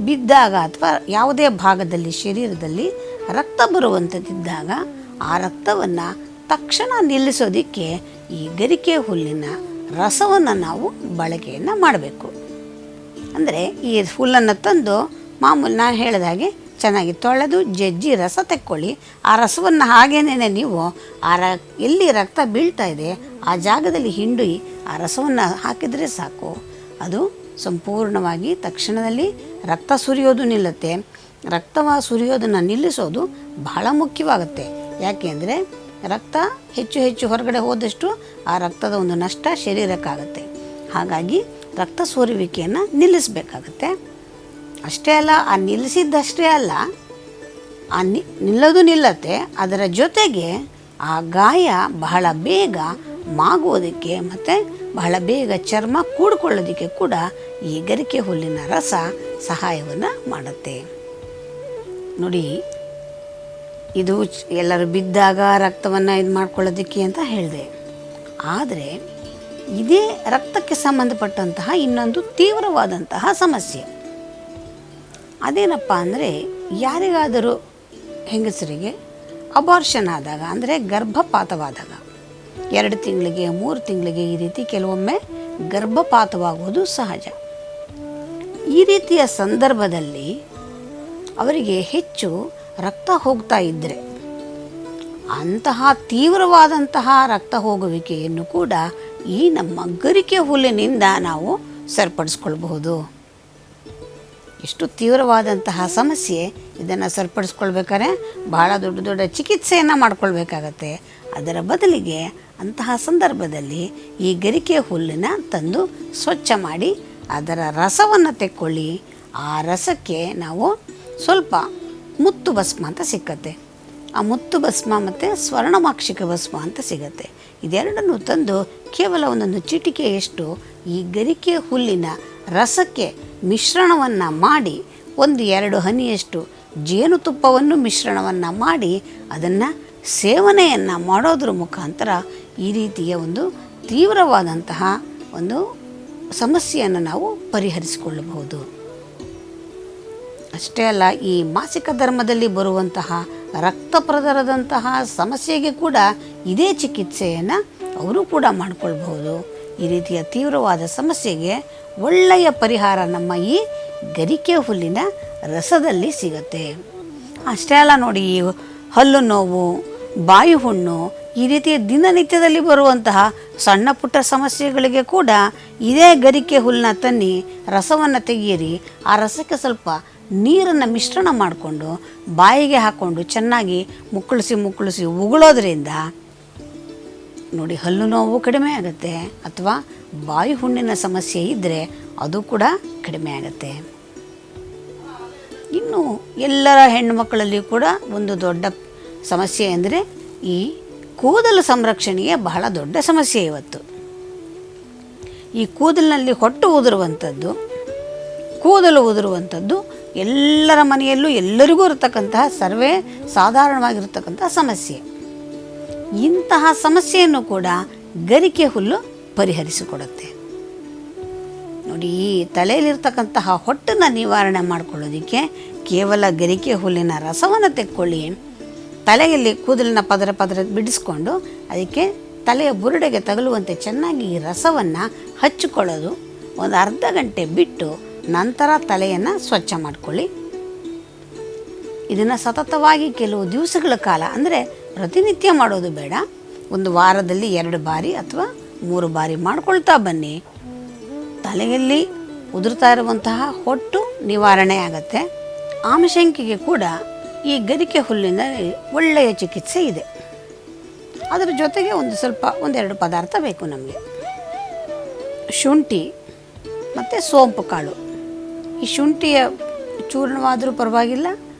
[SPEAKER 2] ಬಿದ್ದಾಗ ಅಥವಾ ಯಾವುದೇ ಭಾಗದಲ್ಲಿ ಶರೀರದಲ್ಲಿ ರಕ್ತ ಬರುವಂಥದ್ದಿದ್ದಾಗ ಆ ರಕ್ತವನ್ನು ತಕ್ಷಣ ನಿಲ್ಲಿಸೋದಕ್ಕೆ ಈ ಗರಿಕೆ ಹುಲ್ಲಿನ ರಸವನ್ನು ನಾವು ಬಳಕೆಯನ್ನು ಮಾಡಬೇಕು. ಅಂದರೆ ಈ ಹುಲ್ಲನ್ನು ತಂದು ಮಾಮೂಲಿ ನಾನು ಹೇಳಿದ ಹಾಗೆ ಚೆನ್ನಾಗಿ ತೊಳೆದು ಜಜ್ಜಿ ರಸ ತೆಕ್ಕೊಳ್ಳಿ. ಆ ರಸವನ್ನು ಹಾಗೇನೇ ನೀವು ಎಲ್ಲಿ ರಕ್ತ ಬೀಳ್ತಾ ಇದೆ ಆ ಜಾಗದಲ್ಲಿ ಹಿಂಡಿ ಆ ರಸವನ್ನು ಹಾಕಿದರೆ ಸಾಕು. ಅದು ಸಂಪೂರ್ಣವಾಗಿ ತಕ್ಷಣದಲ್ಲಿ ರಕ್ತ ಸುರಿಯೋದು ನಿಲ್ಲುತ್ತೆ. ರಕ್ತವ ಸುರಿಯೋದನ್ನು ನಿಲ್ಲಿಸೋದು ಬಹಳ ಮುಖ್ಯವಾಗುತ್ತೆ. ಯಾಕೆ ಅಂದರೆ ರಕ್ತ ಹೆಚ್ಚು ಹೆಚ್ಚು ಹೊರಗಡೆ ಹೋದಷ್ಟು ಆ ರಕ್ತದ ಒಂದು ನಷ್ಟ ಶರೀರಕ್ಕಾಗುತ್ತೆ. ಹಾಗಾಗಿ ರಕ್ತ ಸೋರುವಿಕೆಯನ್ನು ನಿಲ್ಲಿಸಬೇಕಾಗತ್ತೆ. ಅಷ್ಟೇ ಅಲ್ಲ, ಆ ನಿಲ್ಲಿಸಿದ್ದಷ್ಟೇ ಅಲ್ಲ, ಆ ನಿಲ್ಲೋದು ನಿಲ್ಲತ್ತೆ, ಅದರ ಜೊತೆಗೆ ಆ ಗಾಯ ಬಹಳ ಬೇಗ ಮಾಗುವುದಕ್ಕೆ ಮತ್ತು ಬಹಳ ಬೇಗ ಚರ್ಮ ಕೂಡಿಕೊಳ್ಳೋದಕ್ಕೆ ಕೂಡ ಈ ಗರಿಕೆ ಹುಲ್ಲಿನ ರಸ ಸಹಾಯವನ್ನು ಮಾಡುತ್ತೆ. ನೋಡಿ, ಇದು ಎಲ್ಲರೂ ಬಿದ್ದಾಗ ರಕ್ತವನ್ನು ಇದು ಮಾಡ್ಕೊಳ್ಳೋದಕ್ಕೆ ಅಂತ ಹೇಳಿದೆ. ಆದರೆ ಇದೇ ರಕ್ತಕ್ಕೆ ಸಂಬಂಧಪಟ್ಟಂತಹ ಇನ್ನೊಂದು ತೀವ್ರವಾದಂತಹ ಸಮಸ್ಯೆ. ಅದೇನಪ್ಪ ಅಂದರೆ, ಯಾರಿಗಾದರೂ ಹೆಂಗಸರಿಗೆ ಅಬಾರ್ಷನ್ ಆದಾಗ, ಅಂದರೆ ಗರ್ಭಪಾತವಾದಾಗ 2 ತಿಂಗಳಿಗೆ 3 ತಿಂಗಳಿಗೆ ಈ ರೀತಿ ಕೆಲವೊಮ್ಮೆ ಗರ್ಭಪಾತವಾಗುವುದು ಸಹಜ. ಈ ರೀತಿಯ ಸಂದರ್ಭದಲ್ಲಿ ಅವರಿಗೆ ಹೆಚ್ಚು ರಕ್ತ ಹೋಗ್ತಾ ಇದ್ದರೆ ಅಂತಹ ತೀವ್ರವಾದಂತಹ ರಕ್ತ ಹೋಗುವಿಕೆಯನ್ನು ಕೂಡ ಈ ನಮ್ಮ ಗರಿಕೆ ಹುಲ್ಲಿನಿಂದ ನಾವು ಸರಿಪಡಿಸ್ಕೊಳ್ಬಹುದು. ಎಷ್ಟು ತೀವ್ರವಾದಂತಹ ಸಮಸ್ಯೆ, ಇದನ್ನು ಸರಿಪಡಿಸ್ಕೊಳ್ಬೇಕಾದ್ರೆ ಬಹಳ ದೊಡ್ಡ ದೊಡ್ಡ ಚಿಕಿತ್ಸೆಯನ್ನು ಮಾಡ್ಕೊಳ್ಬೇಕಾಗತ್ತೆ. ಅದರ ಬದಲಿಗೆ ಅಂತಹ ಸಂದರ್ಭದಲ್ಲಿ ಈ ಗರಿಕೆ ಹುಲ್ಲನ್ನು ತಂದು ಸ್ವಚ್ಛ ಮಾಡಿ ಅದರ ರಸವನ್ನು ತೆಕ್ಕೊಳ್ಳಿ. ಆ ರಸಕ್ಕೆ ನಾವು ಸ್ವಲ್ಪ ಮುತ್ತು ಭಸ್ಮ ಅಂತ ಸಿಕ್ಕತ್ತೆ. ಆ ಮುತ್ತು ಭಸ್ಮ ಮತ್ತು ಸ್ವರ್ಣಮಾಕ್ಷಿಕ ಭಸ್ಮ ಅಂತ ಸಿಗತ್ತೆ. ಇದೆರಡನ್ನು ತಂದು ಕೇವಲ ಒಂದೊಂದು ಚಿಟಿಕೆಯಷ್ಟು ಈ ಗರಿಕೆ ಹುಲ್ಲಿನ ರಸಕ್ಕೆ ಮಿಶ್ರಣವನ್ನು ಮಾಡಿ 1-2 ಹನಿಯಷ್ಟು ಜೇನುತುಪ್ಪವನ್ನು ಮಿಶ್ರಣವನ್ನು ಮಾಡಿ ಅದನ್ನು ಸೇವನೆಯನ್ನು ಮಾಡೋದ್ರ ಮುಖಾಂತರ ಈ ರೀತಿಯ ಒಂದು ತೀವ್ರವಾದಂತಹ ಒಂದು ಸಮಸ್ಯೆಯನ್ನು ನಾವು ಪರಿಹರಿಸಿಕೊಳ್ಳಬಹುದು. ಅಷ್ಟೇ ಅಲ್ಲ, ಈ ಮಾಸಿಕ ಧರ್ಮದಲ್ಲಿ ಬರುವಂತಹ ರಕ್ತ ಪ್ರದರದಂತಹ ಸಮಸ್ಯೆಗೆ ಕೂಡ ಇದೇ ಚಿಕಿತ್ಸೆಯನ್ನು ಅವರು ಕೂಡ ಮಾಡಿಕೊಳ್ಬಹುದು. ಈ ರೀತಿಯ ತೀವ್ರವಾದ ಸಮಸ್ಯೆಗೆ ಒಳ್ಳೆಯ ಪರಿಹಾರ ನಮ್ಮ ಈ ಗರಿಕೆ ಹುಲ್ಲಿನ ರಸದಲ್ಲಿ ಸಿಗುತ್ತೆ. ಅಷ್ಟೇ ಅಲ್ಲ ನೋಡಿ, ಈ ಹಲ್ಲು ನೋವು, ಬಾಯಿ ಹುಣ್ಣು, ಈ ರೀತಿಯ ದಿನನಿತ್ಯದಲ್ಲಿ ಬರುವಂತಹ ಸಣ್ಣ ಪುಟ್ಟ ಸಮಸ್ಯೆಗಳಿಗೆ ಕೂಡ ಇದೇ ಗರಿಕೆ ಹುಲ್ಲನ್ನ ತನ್ನಿ ರಸವನ್ನು ತೆಗೆಯಿರಿ. ಆ ರಸಕ್ಕೆ ಸ್ವಲ್ಪ ನೀರನ್ನು ಮಿಶ್ರಣ ಮಾಡಿಕೊಂಡು ಬಾಯಿಗೆ ಹಾಕ್ಕೊಂಡು ಚೆನ್ನಾಗಿ ಮುಕ್ಕಳಿಸಿ ಉಗುಳೋದ್ರಿಂದ ನೋಡಿ ಹಲ್ಲು ನೋವು ಕಡಿಮೆ ಆಗುತ್ತೆ. ಅಥವಾ ಬಾಯಿ ಹುಣ್ಣಿನ ಸಮಸ್ಯೆ ಇದ್ದರೆ ಅದು ಕೂಡ ಕಡಿಮೆ ಆಗುತ್ತೆ. ಇನ್ನು ಎಲ್ಲರ ಹೆಣ್ಣುಮಕ್ಕಳಲ್ಲಿ ಕೂಡ ಒಂದು ದೊಡ್ಡ ಸಮಸ್ಯೆ ಅಂದರೆ ಈ ಕೂದಲು ಸಂರಕ್ಷಣೆಯೇ ಬಹಳ ದೊಡ್ಡ ಸಮಸ್ಯೆ ಇವತ್ತು. ಈ ಕೂದಲಿನಲ್ಲಿ ಹೊಟ್ಟು ಉದುರುವಂಥದ್ದು, ಕೂದಲು ಉದುರುವಂಥದ್ದು ಎಲ್ಲರ ಮನೆಯಲ್ಲೂ ಎಲ್ಲರಿಗೂ ಇರತಕ್ಕಂತಹ ಸರ್ವೇ ಸಾಧಾರಣವಾಗಿರ್ತಕ್ಕಂತಹ ಸಮಸ್ಯೆ. ಇಂತಹ ಸಮಸ್ಯೆಯನ್ನು ಕೂಡ ಗರಿಕೆ ಹುಲ್ಲು ಪರಿಹರಿಸಿಕೊಡುತ್ತೆ. ನೋಡಿ, ಈ ತಲೆಯಲ್ಲಿರ್ತಕ್ಕಂತಹ ಹೊಟ್ಟನ್ನು ನಿವಾರಣೆ ಮಾಡಿಕೊಳ್ಳೋದಕ್ಕೆ ಕೇವಲ ಗರಿಕೆ ಹುಲ್ಲಿನ ರಸವನ್ನು ತೆಕ್ಕೊಳ್ಳಿ, ತಲೆಯಲ್ಲಿ ಕೂದಲಿನ ಪದರ ಬಿಡಿಸ್ಕೊಂಡು ಅದಕ್ಕೆ ತಲೆಯ ಬುರುಡೆಗೆ ತಗಲುವಂತೆ ಚೆನ್ನಾಗಿ ಈ ರಸವನ್ನು ಹಚ್ಚಿಕೊಳ್ಳೋದು. ಒಂದು ಅರ್ಧ ಗಂಟೆ ಬಿಟ್ಟು ನಂತರ ತಲೆಯನ್ನು ಸ್ವಚ್ಛ ಮಾಡಿಕೊಳ್ಳಿ. ಇದನ್ನು ಸತತವಾಗಿ ಕೆಲವು ದಿವಸಗಳ ಕಾಲ, ಅಂದರೆ ಪ್ರತಿನಿತ್ಯ ಮಾಡೋದು ಬೇಡ, ಒಂದು ವಾರದಲ್ಲಿ 2 ಬಾರಿ ಅಥವಾ 3 ಬಾರಿ ಮಾಡ್ಕೊಳ್ತಾ ಬನ್ನಿ. ತಲೆಯಲ್ಲಿ ಉದುರ್ತಾ ಇರುವಂತಹ ಹೊಟ್ಟು ನಿವಾರಣೆ ಆಗುತ್ತೆ. ಆಮಶಂಕೆಗೆ ಕೂಡ ಈ ಗರಿಕೆ ಹುಲ್ಲಿನ ಒಳ್ಳೆಯ ಚಿಕಿತ್ಸೆ ಇದೆ. ಅದರ ಜೊತೆಗೆ ಒಂದೆರಡು ಪದಾರ್ಥ ಬೇಕು ನಮಗೆ. ಶುಂಠಿ ಮತ್ತು ಸೋಂಪು ಕಾಳು. ಈ ಶುಂಠಿಯ ಚೂರ್ಣವಾದರೂ ಪರವಾಗಿಲ್ಲ,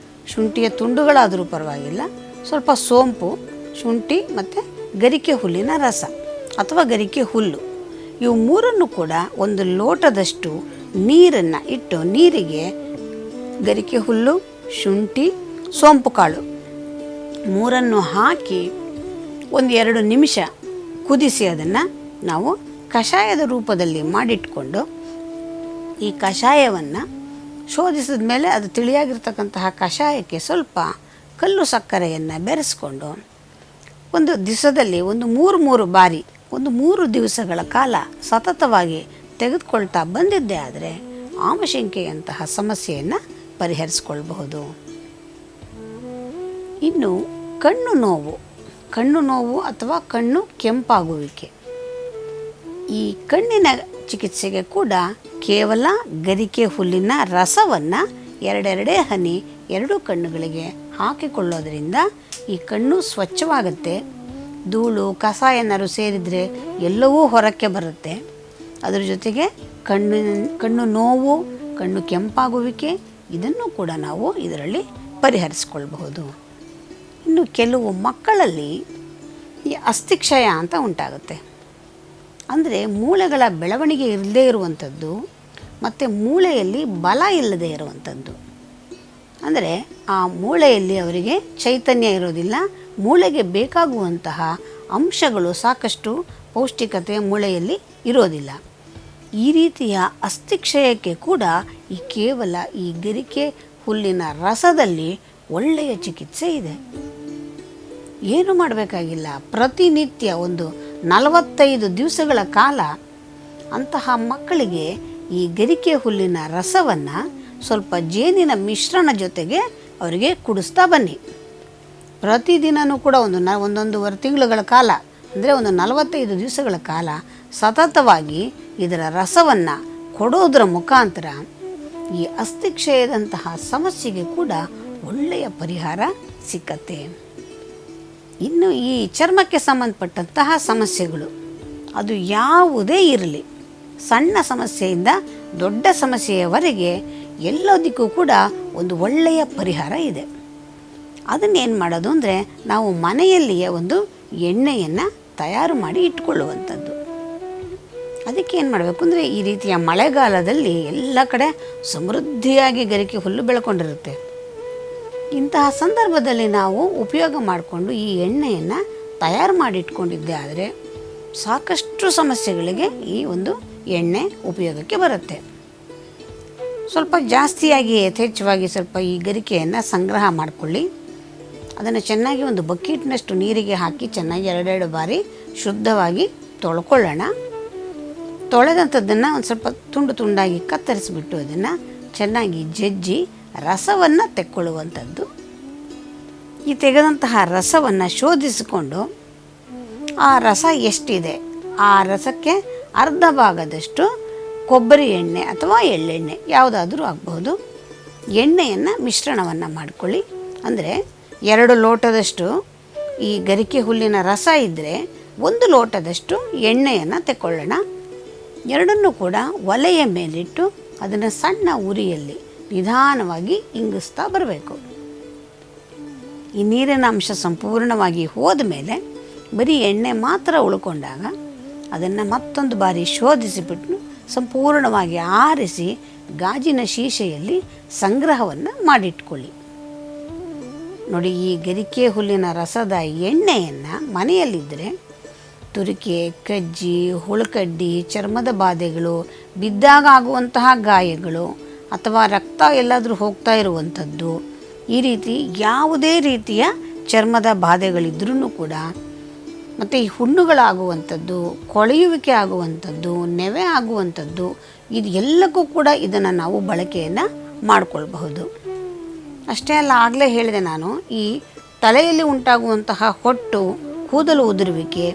[SPEAKER 2] ಶುಂಠಿಯ ತುಂಡುಗಳಾದರೂ ಪರವಾಗಿಲ್ಲ, ಸ್ವಲ್ಪ ಸೋಂಪು, ಶುಂಠಿ ಮತ್ತು ಗರಿಕೆ ಹುಲ್ಲಿನ ರಸ ಅಥವಾ ಗರಿಕೆ ಹುಲ್ಲು, ಇವು ಮೂರನ್ನು ಕೂಡ 1 ಲೋಟದಷ್ಟು ನೀರನ್ನು ಇಟ್ಟು, ನೀರಿಗೆ ಗರಿಕೆ ಹುಲ್ಲು, ಶುಂಠಿ, ಸೋಂಪು ಕಾಳು ಮೂರನ್ನು ಹಾಕಿ 1-2 ನಿಮಿಷ ಕುದಿಸಿ ಅದನ್ನು ನಾವು ಕಷಾಯದ ರೂಪದಲ್ಲಿ ಮಾಡಿಟ್ಕೊಂಡು, ಈ ಕಷಾಯವನ್ನು ಶೋಧಿಸಿದ ಮೇಲೆ ಅದು ತಿಳಿಯಾಗಿರ್ತಕ್ಕಂತಹ ಕಷಾಯಕ್ಕೆ ಸ್ವಲ್ಪ ಕಲ್ಲು ಸಕ್ಕರೆಯನ್ನು ಬೆರೆಸ್ಕೊಂಡು ಒಂದು ದಿವಸದಲ್ಲಿ 3 ಬಾರಿ 3 ದಿವಸಗಳ ಕಾಲ ಸತತವಾಗಿ ತೆಗೆದುಕೊಳ್ತಾ ಬಂದಿದ್ದೇ ಆದರೆ ಆಮಶಂಕೆಯಂತಹ ಸಮಸ್ಯೆಯನ್ನು ಪರಿಹರಿಸಿಕೊಳ್ಬಹುದು. ಇನ್ನು ಕಣ್ಣು ನೋವು ಅಥವಾ ಕಣ್ಣು ಕೆಂಪಾಗುವಿಕೆ, ಈ ಕಣ್ಣಿನ ಚಿಕಿತ್ಸೆಗೆ ಕೂಡ ಕೇವಲ ಗರಿಕೆ ಹುಲ್ಲಿನ ರಸವನ್ನು 2 ಹನಿ 2 ಕಣ್ಣುಗಳಿಗೆ ಹಾಕಿಕೊಳ್ಳೋದ್ರಿಂದ ಈ ಕಣ್ಣು ಸ್ವಚ್ಛವಾಗುತ್ತೆ. ಧೂಳು ಕಸ ಏನಾದ್ರು ಸೇರಿದರೆ ಎಲ್ಲವೂ ಹೊರಕ್ಕೆ ಬರುತ್ತೆ. ಅದರ ಜೊತೆಗೆ ಕಣ್ಣು ನೋವು, ಕಣ್ಣು ಕೆಂಪಾಗುವಿಕೆ ಇದನ್ನು ಕೂಡ ನಾವು ಇದರಲ್ಲಿ ಪರಿಹರಿಸಿಕೊಳ್ಬಹುದು. ಇನ್ನು ಕೆಲವು ಮಕ್ಕಳಲ್ಲಿ ಈ ಅಸ್ಥಿಕ್ಷಯ ಅಂತ ಉಂಟಾಗುತ್ತೆ. ಅಂದರೆ ಮೂಳೆಗಳ ಬೆಳವಣಿಗೆ ಇಲ್ಲದೇ ಇರುವಂಥದ್ದು ಮತ್ತು ಮೂಳೆಯಲ್ಲಿ ಬಲ ಇಲ್ಲದೇ ಇರುವಂಥದ್ದು. ಅಂದರೆ ಆ ಮೂಳೆಯಲ್ಲಿ ಅವರಿಗೆ ಚೈತನ್ಯ ಇರೋದಿಲ್ಲ, ಮೂಳೆಗೆ ಬೇಕಾಗುವಂತಹ ಅಂಶಗಳು ಸಾಕಷ್ಟು ಪೌಷ್ಟಿಕತೆ ಮೂಳೆಯಲ್ಲಿ ಇರೋದಿಲ್ಲ. ಈ ರೀತಿಯ ಅಸ್ಥಿಕ್ಷಯಕ್ಕೆ ಕೂಡ ಕೇವಲ ಈ ಗರಿಕೆ ಹುಲ್ಲಿನ ರಸದಲ್ಲಿ ಒಳ್ಳೆಯ ಚಿಕಿತ್ಸೆ ಇದೆ. ಏನು ಮಾಡಬೇಕಾಗಿಲ್ಲ, ಪ್ರತಿನಿತ್ಯ 45 ದಿವಸಗಳ ಕಾಲ ಅಂತಹ ಮಕ್ಕಳಿಗೆ ಈ ಗರಿಕೆ ಹುಲ್ಲಿನ ರಸವನ್ನು ಸ್ವಲ್ಪ ಜೇನಿನ ಮಿಶ್ರಣ ಜೊತೆಗೆ ಅವರಿಗೆ ಕುಡಿಸ್ತಾ ಬನ್ನಿ. ಪ್ರತಿದಿನವೂ ಕೂಡ 1.5 ತಿಂಗಳುಗಳ ಕಾಲ, ಅಂದರೆ 45 ದಿವಸಗಳ ಕಾಲ ಸತತವಾಗಿ ಇದರ ರಸವನ್ನು ಕೊಡೋದರ ಮುಖಾಂತರ ಈ ಅಸ್ಥಿಕ್ಷಯದಂತಹ ಸಮಸ್ಯೆಗೆ ಕೂಡ ಒಳ್ಳೆಯ ಪರಿಹಾರ ಸಿಕ್ಕತ್ತೆ. ಇನ್ನು ಈ ಚರ್ಮಕ್ಕೆ ಸಂಬಂಧಪಟ್ಟಂತಹ ಸಮಸ್ಯೆಗಳು ಅದು ಯಾವುದೇ ಇರಲಿ, ಸಣ್ಣ ಸಮಸ್ಯೆಯಿಂದ ದೊಡ್ಡ ಸಮಸ್ಯೆಯವರೆಗೆ ಎಲ್ಲದಕ್ಕೂ ಕೂಡ ಒಂದು ಒಳ್ಳೆಯ ಪರಿಹಾರ ಇದೆ. ಅದನ್ನೇನು ಮಾಡೋದು ಅಂದರೆ, ನಾವು ಮನೆಯಲ್ಲಿಯೇ ಒಂದು ಎಣ್ಣೆಯನ್ನು ತಯಾರು ಮಾಡಿ ಇಟ್ಕೊಳ್ಳುವಂಥದ್ದು. ಅದಕ್ಕೆ ಏನು ಮಾಡಬೇಕು ಅಂದರೆ, ಈ ರೀತಿಯ ಮಳೆಗಾಲದಲ್ಲಿ ಎಲ್ಲ ಕಡೆ ಸಮೃದ್ಧಿಯಾಗಿ ಗರಿಕೆ ಹುಲ್ಲು ಬೆಳ್ಕೊಂಡಿರುತ್ತೆ. ಇಂತಹ ಸಂದರ್ಭದಲ್ಲಿ ನಾವು ಉಪಯೋಗ ಮಾಡಿಕೊಂಡು ಈ ಎಣ್ಣೆಯನ್ನು ತಯಾರು ಮಾಡಿ ಇಟ್ಕೊಂಡಿದ್ದೆ ಆದರೆ ಸಾಕಷ್ಟು ಸಮಸ್ಯೆಗಳಿಗೆ ಈ ಒಂದು ಎಣ್ಣೆ ಉಪಯೋಗಕ್ಕೆ ಬರುತ್ತೆ. ಸ್ವಲ್ಪ ಜಾಸ್ತಿಯಾಗಿ ಯಥೇಚ್ಛವಾಗಿ ಸ್ವಲ್ಪ ಈ ಗರಿಕೆಯನ್ನು ಸಂಗ್ರಹ ಮಾಡಿಕೊಳ್ಳಿ. ಅದನ್ನು ಚೆನ್ನಾಗಿ ಒಂದು ಬಕೆಟ್ನಷ್ಟು ನೀರಿಗೆ ಹಾಕಿ ಚೆನ್ನಾಗಿ 2 ಬಾರಿ ಶುದ್ಧವಾಗಿ ತೊಳ್ಕೊಳ್ಳೋಣ. ತೊಳೆದಂಥದ್ದನ್ನು ಒಂದು ಸ್ವಲ್ಪ ತುಂಡಾಗಿ ಕತ್ತರಿಸಿಬಿಟ್ಟು ಅದನ್ನು ಚೆನ್ನಾಗಿ ಜಜ್ಜಿ ರಸವನ್ನು ತೆಕ್ಕೊಳ್ಳುವಂಥದ್ದು. ಈ ತೆಗೆದಂತಹ ರಸವನ್ನು ಶೋಧಿಸಿಕೊಂಡು ಆ ರಸ ಎಷ್ಟಿದೆ ಆ ರಸಕ್ಕೆ ಅರ್ಧ ಭಾಗದಷ್ಟು ಕೊಬ್ಬರಿ ಎಣ್ಣೆ ಅಥವಾ ಎಳ್ಳೆಣ್ಣೆ ಯಾವುದಾದ್ರೂ ಆಗಬಹುದು, ಎಣ್ಣೆಯನ್ನು ಮಿಶ್ರಣವನ್ನು ಮಾಡಿಕೊಳ್ಳಿ. ಅಂದರೆ 2 ಲೋಟದಷ್ಟು ಈ ಗರಿಕೆ ಹುಲ್ಲಿನ ರಸ ಇದ್ದರೆ 1 ಲೋಟದಷ್ಟು ಎಣ್ಣೆಯನ್ನು ತೆಕ್ಕೊಳ್ಳೋಣ. ಎರಡನ್ನೂ ಕೂಡ ಒಲೆಯ ಮೇಲಿಟ್ಟು ಅದನ್ನು ಸಣ್ಣ ಉರಿಯಲ್ಲಿ ನಿಧಾನವಾಗಿ ಇಂಗಿಸ್ತಾ ಬರಬೇಕು. ಈ ನೀರಿನ ಅಂಶ ಸಂಪೂರ್ಣವಾಗಿ ಹೋದ ಮೇಲೆ ಬರೀ ಎಣ್ಣೆ ಮಾತ್ರ ಉಳ್ಕೊಂಡಾಗ ಅದನ್ನು ಮತ್ತೊಂದು ಬಾರಿ ಶೋಧಿಸಿಬಿಟ್ಟು ಸಂಪೂರ್ಣವಾಗಿ ಆರಿಸಿ ಗಾಜಿನ ಶೀಶೆಯಲ್ಲಿ ಸಂಗ್ರಹವನ್ನು ಮಾಡಿಟ್ಕೊಳ್ಳಿ. ನೋಡಿ, ಈ ಗರಿಕೆ ಹುಲ್ಲಿನ ರಸದ ಎಣ್ಣೆಯನ್ನು ಮನೆಯಲ್ಲಿದ್ದರೆ ತುರಿಕೆ, ಕಜ್ಜಿ, ಹುಳುಕಡ್ಡಿ, ಚರ್ಮದ ಬಾಧೆಗಳು, ಬಿದ್ದಾಗ ಆಗುವಂತಹ ಗಾಯಗಳು ಅಥವಾ ರಕ್ತ ಎಲ್ಲಾದರೂ ಹೋಗ್ತಾ ಇರುವಂಥದ್ದು, ಈ ರೀತಿ ಯಾವುದೇ ರೀತಿಯ ಚರ್ಮದ ಬಾಧೆಗಳಿದ್ರೂ ಕೂಡ, ಮತ್ತು ಈ ಹುಣ್ಣುಗಳಾಗುವಂಥದ್ದು, ಕೊಳೆಯುವಿಕೆ ಆಗುವಂಥದ್ದು, ನೆವೆ ಆಗುವಂಥದ್ದು, ಇದು ಎಲ್ಲಕ್ಕೂ ಕೂಡ ಇದನ್ನು ನಾವು ಬಳಕೆಯನ್ನು ಮಾಡಿಕೊಳ್ಬಹುದು. ಅಷ್ಟೇ ಅಲ್ಲ, ಆಗಲೇ ಹೇಳಿದೆ ನಾನು, ಈ ತಲೆಯಲ್ಲಿ ಉಂಟಾಗುವಂತಹ ಹೊಟ್ಟು, ಕೂದಲು ಉದುರುವಿಕೆ,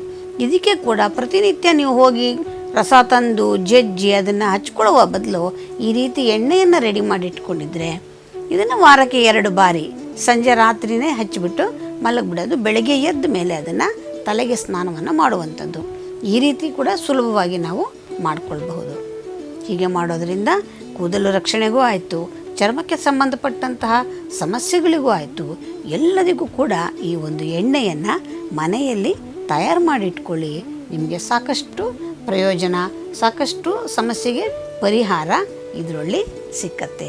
[SPEAKER 2] ಇದಕ್ಕೆ ಕೂಡ ಪ್ರತಿನಿತ್ಯ ನೀವು ಹೋಗಿ ರಸ ತಂದು ಜಜ್ಜಿ ಅದನ್ನು ಹಚ್ಕೊಳ್ಳುವ ಬದಲು ಈ ರೀತಿ ಎಣ್ಣೆಯನ್ನು ರೆಡಿ ಮಾಡಿ ಇಟ್ಕೊಂಡಿದ್ರೆ ಇದನ್ನು ವಾರಕ್ಕೆ 2 ಬಾರಿ ಸಂಜೆ ರಾತ್ರಿನೇ ಹಚ್ಚಿಬಿಟ್ಟು ಮಲಗಿಬಿಡೋದು, ಬೆಳಗ್ಗೆ ಎದ್ದ ಮೇಲೆ ಅದನ್ನು ತಲೆಗೆ ಸ್ನಾನವನ್ನು ಮಾಡುವಂಥದ್ದು. ಈ ರೀತಿ ಕೂಡ ಸುಲಭವಾಗಿ ನಾವು ಮಾಡಿಕೊಳ್ಬಹುದು. ಹೀಗೆ ಮಾಡೋದರಿಂದ ಕೂದಲು ರಕ್ಷಣೆಗೂ ಆಯಿತು, ಚರ್ಮಕ್ಕೆ ಸಂಬಂಧಪಟ್ಟಂತಹ ಸಮಸ್ಯೆಗಳಿಗೂ ಆಯಿತು, ಎಲ್ಲದಕ್ಕೂ ಕೂಡ ಈ ಒಂದು ಎಣ್ಣೆಯನ್ನು ಮನೆಯಲ್ಲಿ ತಯಾರು ಮಾಡಿಟ್ಕೊಳ್ಳಿ. ನಿಮಗೆ ಸಾಕಷ್ಟು ಪ್ರಯೋಜನ, ಸಾಕಷ್ಟು ಸಮಸ್ಯೆಗೆ ಪರಿಹಾರ ಇದರಲ್ಲಿ ಸಿಕ್ಕತ್ತೆ.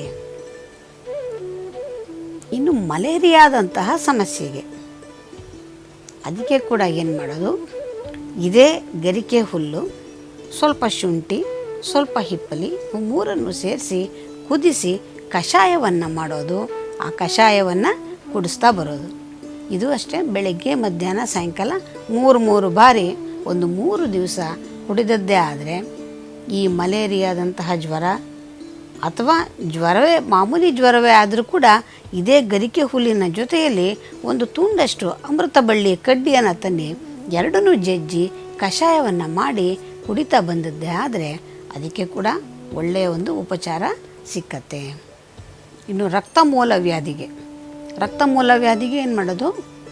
[SPEAKER 2] ಇನ್ನು ಮಲೇರಿಯಾದಂತಹ ಸಮಸ್ಯೆಗೆ ಅದಕ್ಕೆ ಕೂಡ ಏನು ಮಾಡೋದು, ಇದೇ ಗರಿಕೆ ಹುಲ್ಲು, ಸ್ವಲ್ಪ ಶುಂಠಿ, ಸ್ವಲ್ಪ ಹಿಪ್ಪಲಿ, 3 ಸೇರಿಸಿ ಕುದಿಸಿ ಕಷಾಯವನ್ನು ಮಾಡೋದು. ಆ ಕಷಾಯವನ್ನು ಕುಡಿಸ್ತಾ ಬರೋದು. ಇದು ಅಷ್ಟೇ, ಬೆಳಗ್ಗೆ ಮಧ್ಯಾಹ್ನ ಸಾಯಂಕಾಲ 3 ಬಾರಿ ಒಂದು 3 ದಿವಸ ಕುಡಿದದ್ದೇ ಆದರೆ ಈ ಮಲೇರಿಯಾದಂತಹ ಜ್ವರ ಅಥವಾ ಜ್ವರವೇ ಮಾಮೂಲಿ ಜ್ವರವೇ ಆದರೂ ಕೂಡ ಇದೇ ಗರಿಕೆ ಹುಲ್ಲಿನ ಜೊತೆಯಲ್ಲಿ ಒಂದು ತುಂಡಷ್ಟು ಅಮೃತ ಬಳ್ಳಿ ಕಡ್ಡಿಯನ್ನು ತನ್ನಿ 2 ಜಜ್ಜಿ ಕಷಾಯವನ್ನು ಮಾಡಿ ಕುಡಿತಾ ಬಂದದ್ದೇ ಆದರೆ ಅದಕ್ಕೆ ಕೂಡ ಒಳ್ಳೆಯ ಒಂದು ಉಪಚಾರ ಸಿಕ್ಕತ್ತೆ. ಇನ್ನು ರಕ್ತ ಮೂಲವ್ಯಾಧಿಗೆ ಏನು ಮಾಡೋದು,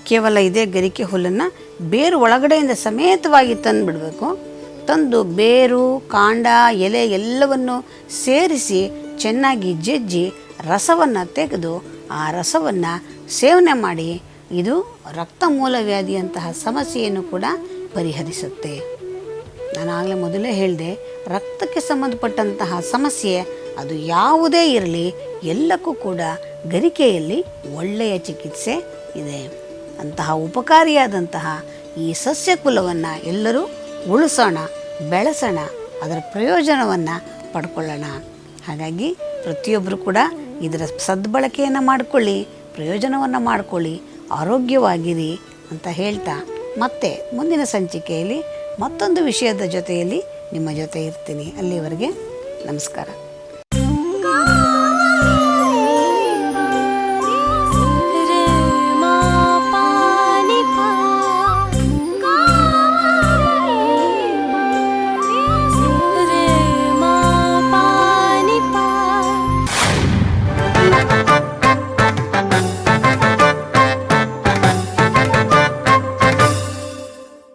[SPEAKER 2] ಕೇವಲ ಇದೇ ಗರಿಕೆ ಹುಲ್ಲನ್ನು ಬೇರು ಒಳಗಡೆಯಿಂದ ಸಮೇತವಾಗಿ ತಂದುಬಿಡಬೇಕು. ತಂದು ಬೇರು, ಕಾಂಡ, ಎಲೆ ಎಲ್ಲವನ್ನು ಸೇರಿಸಿ ಚೆನ್ನಾಗಿ ಜಜ್ಜಿ ರಸವನ್ನು ತೆಗೆದು ಆ ರಸವನ್ನು ಸೇವನೆ ಮಾಡಿ ಇದು ರಕ್ತ ಮೂಲವ್ಯಾಧಿಯಂತಹ ಸಮಸ್ಯೆಯನ್ನು ಕೂಡ ಪರಿಹರಿಸುತ್ತೆ. ನಾನು ಆಗಲೇ ಮೊದಲೇ ಹೇಳಿದೆ, ರಕ್ತಕ್ಕೆ ಸಂಬಂಧಪಟ್ಟಂತಹ ಸಮಸ್ಯೆ ಅದು ಯಾವುದೇ ಇರಲಿ ಎಲ್ಲಕ್ಕೂ ಕೂಡ ಗರಿಕೆಯಲ್ಲಿ ಒಳ್ಳೆಯ ಚಿಕಿತ್ಸೆ ಇದೆ. ಅಂತಹ ಉಪಕಾರಿಯಾದಂತಹ ಈ ಸಸ್ಯಕುಲವನ್ನು ಎಲ್ಲರೂ ಉಳಿಸೋಣ, ಬೆಳೆಸೋಣ, ಅದರ ಪ್ರಯೋಜನವನ್ನು ಪಡ್ಕೊಳ್ಳೋಣ. ಹಾಗಾಗಿ ಪ್ರತಿಯೊಬ್ಬರು ಕೂಡ ಇದರ ಸದ್ಬಳಕೆಯನ್ನು ಮಾಡಿಕೊಳ್ಳಿ, ಪ್ರಯೋಜನವನ್ನು ಮಾಡಿಕೊಳ್ಳಿ, ಆರೋಗ್ಯವಾಗಿರಿ ಅಂತ ಹೇಳ್ತಾ ಮತ್ತೆ ಮುಂದಿನ ಸಂಚಿಕೆಯಲ್ಲಿ ಮತ್ತೊಂದು ವಿಷಯದ ಜೊತೆಯಲ್ಲಿ ನಿಮ್ಮ ಜೊತೆ ಇರ್ತೀನಿ. ಅಲ್ಲಿವರೆಗೆ ನಮಸ್ಕಾರ.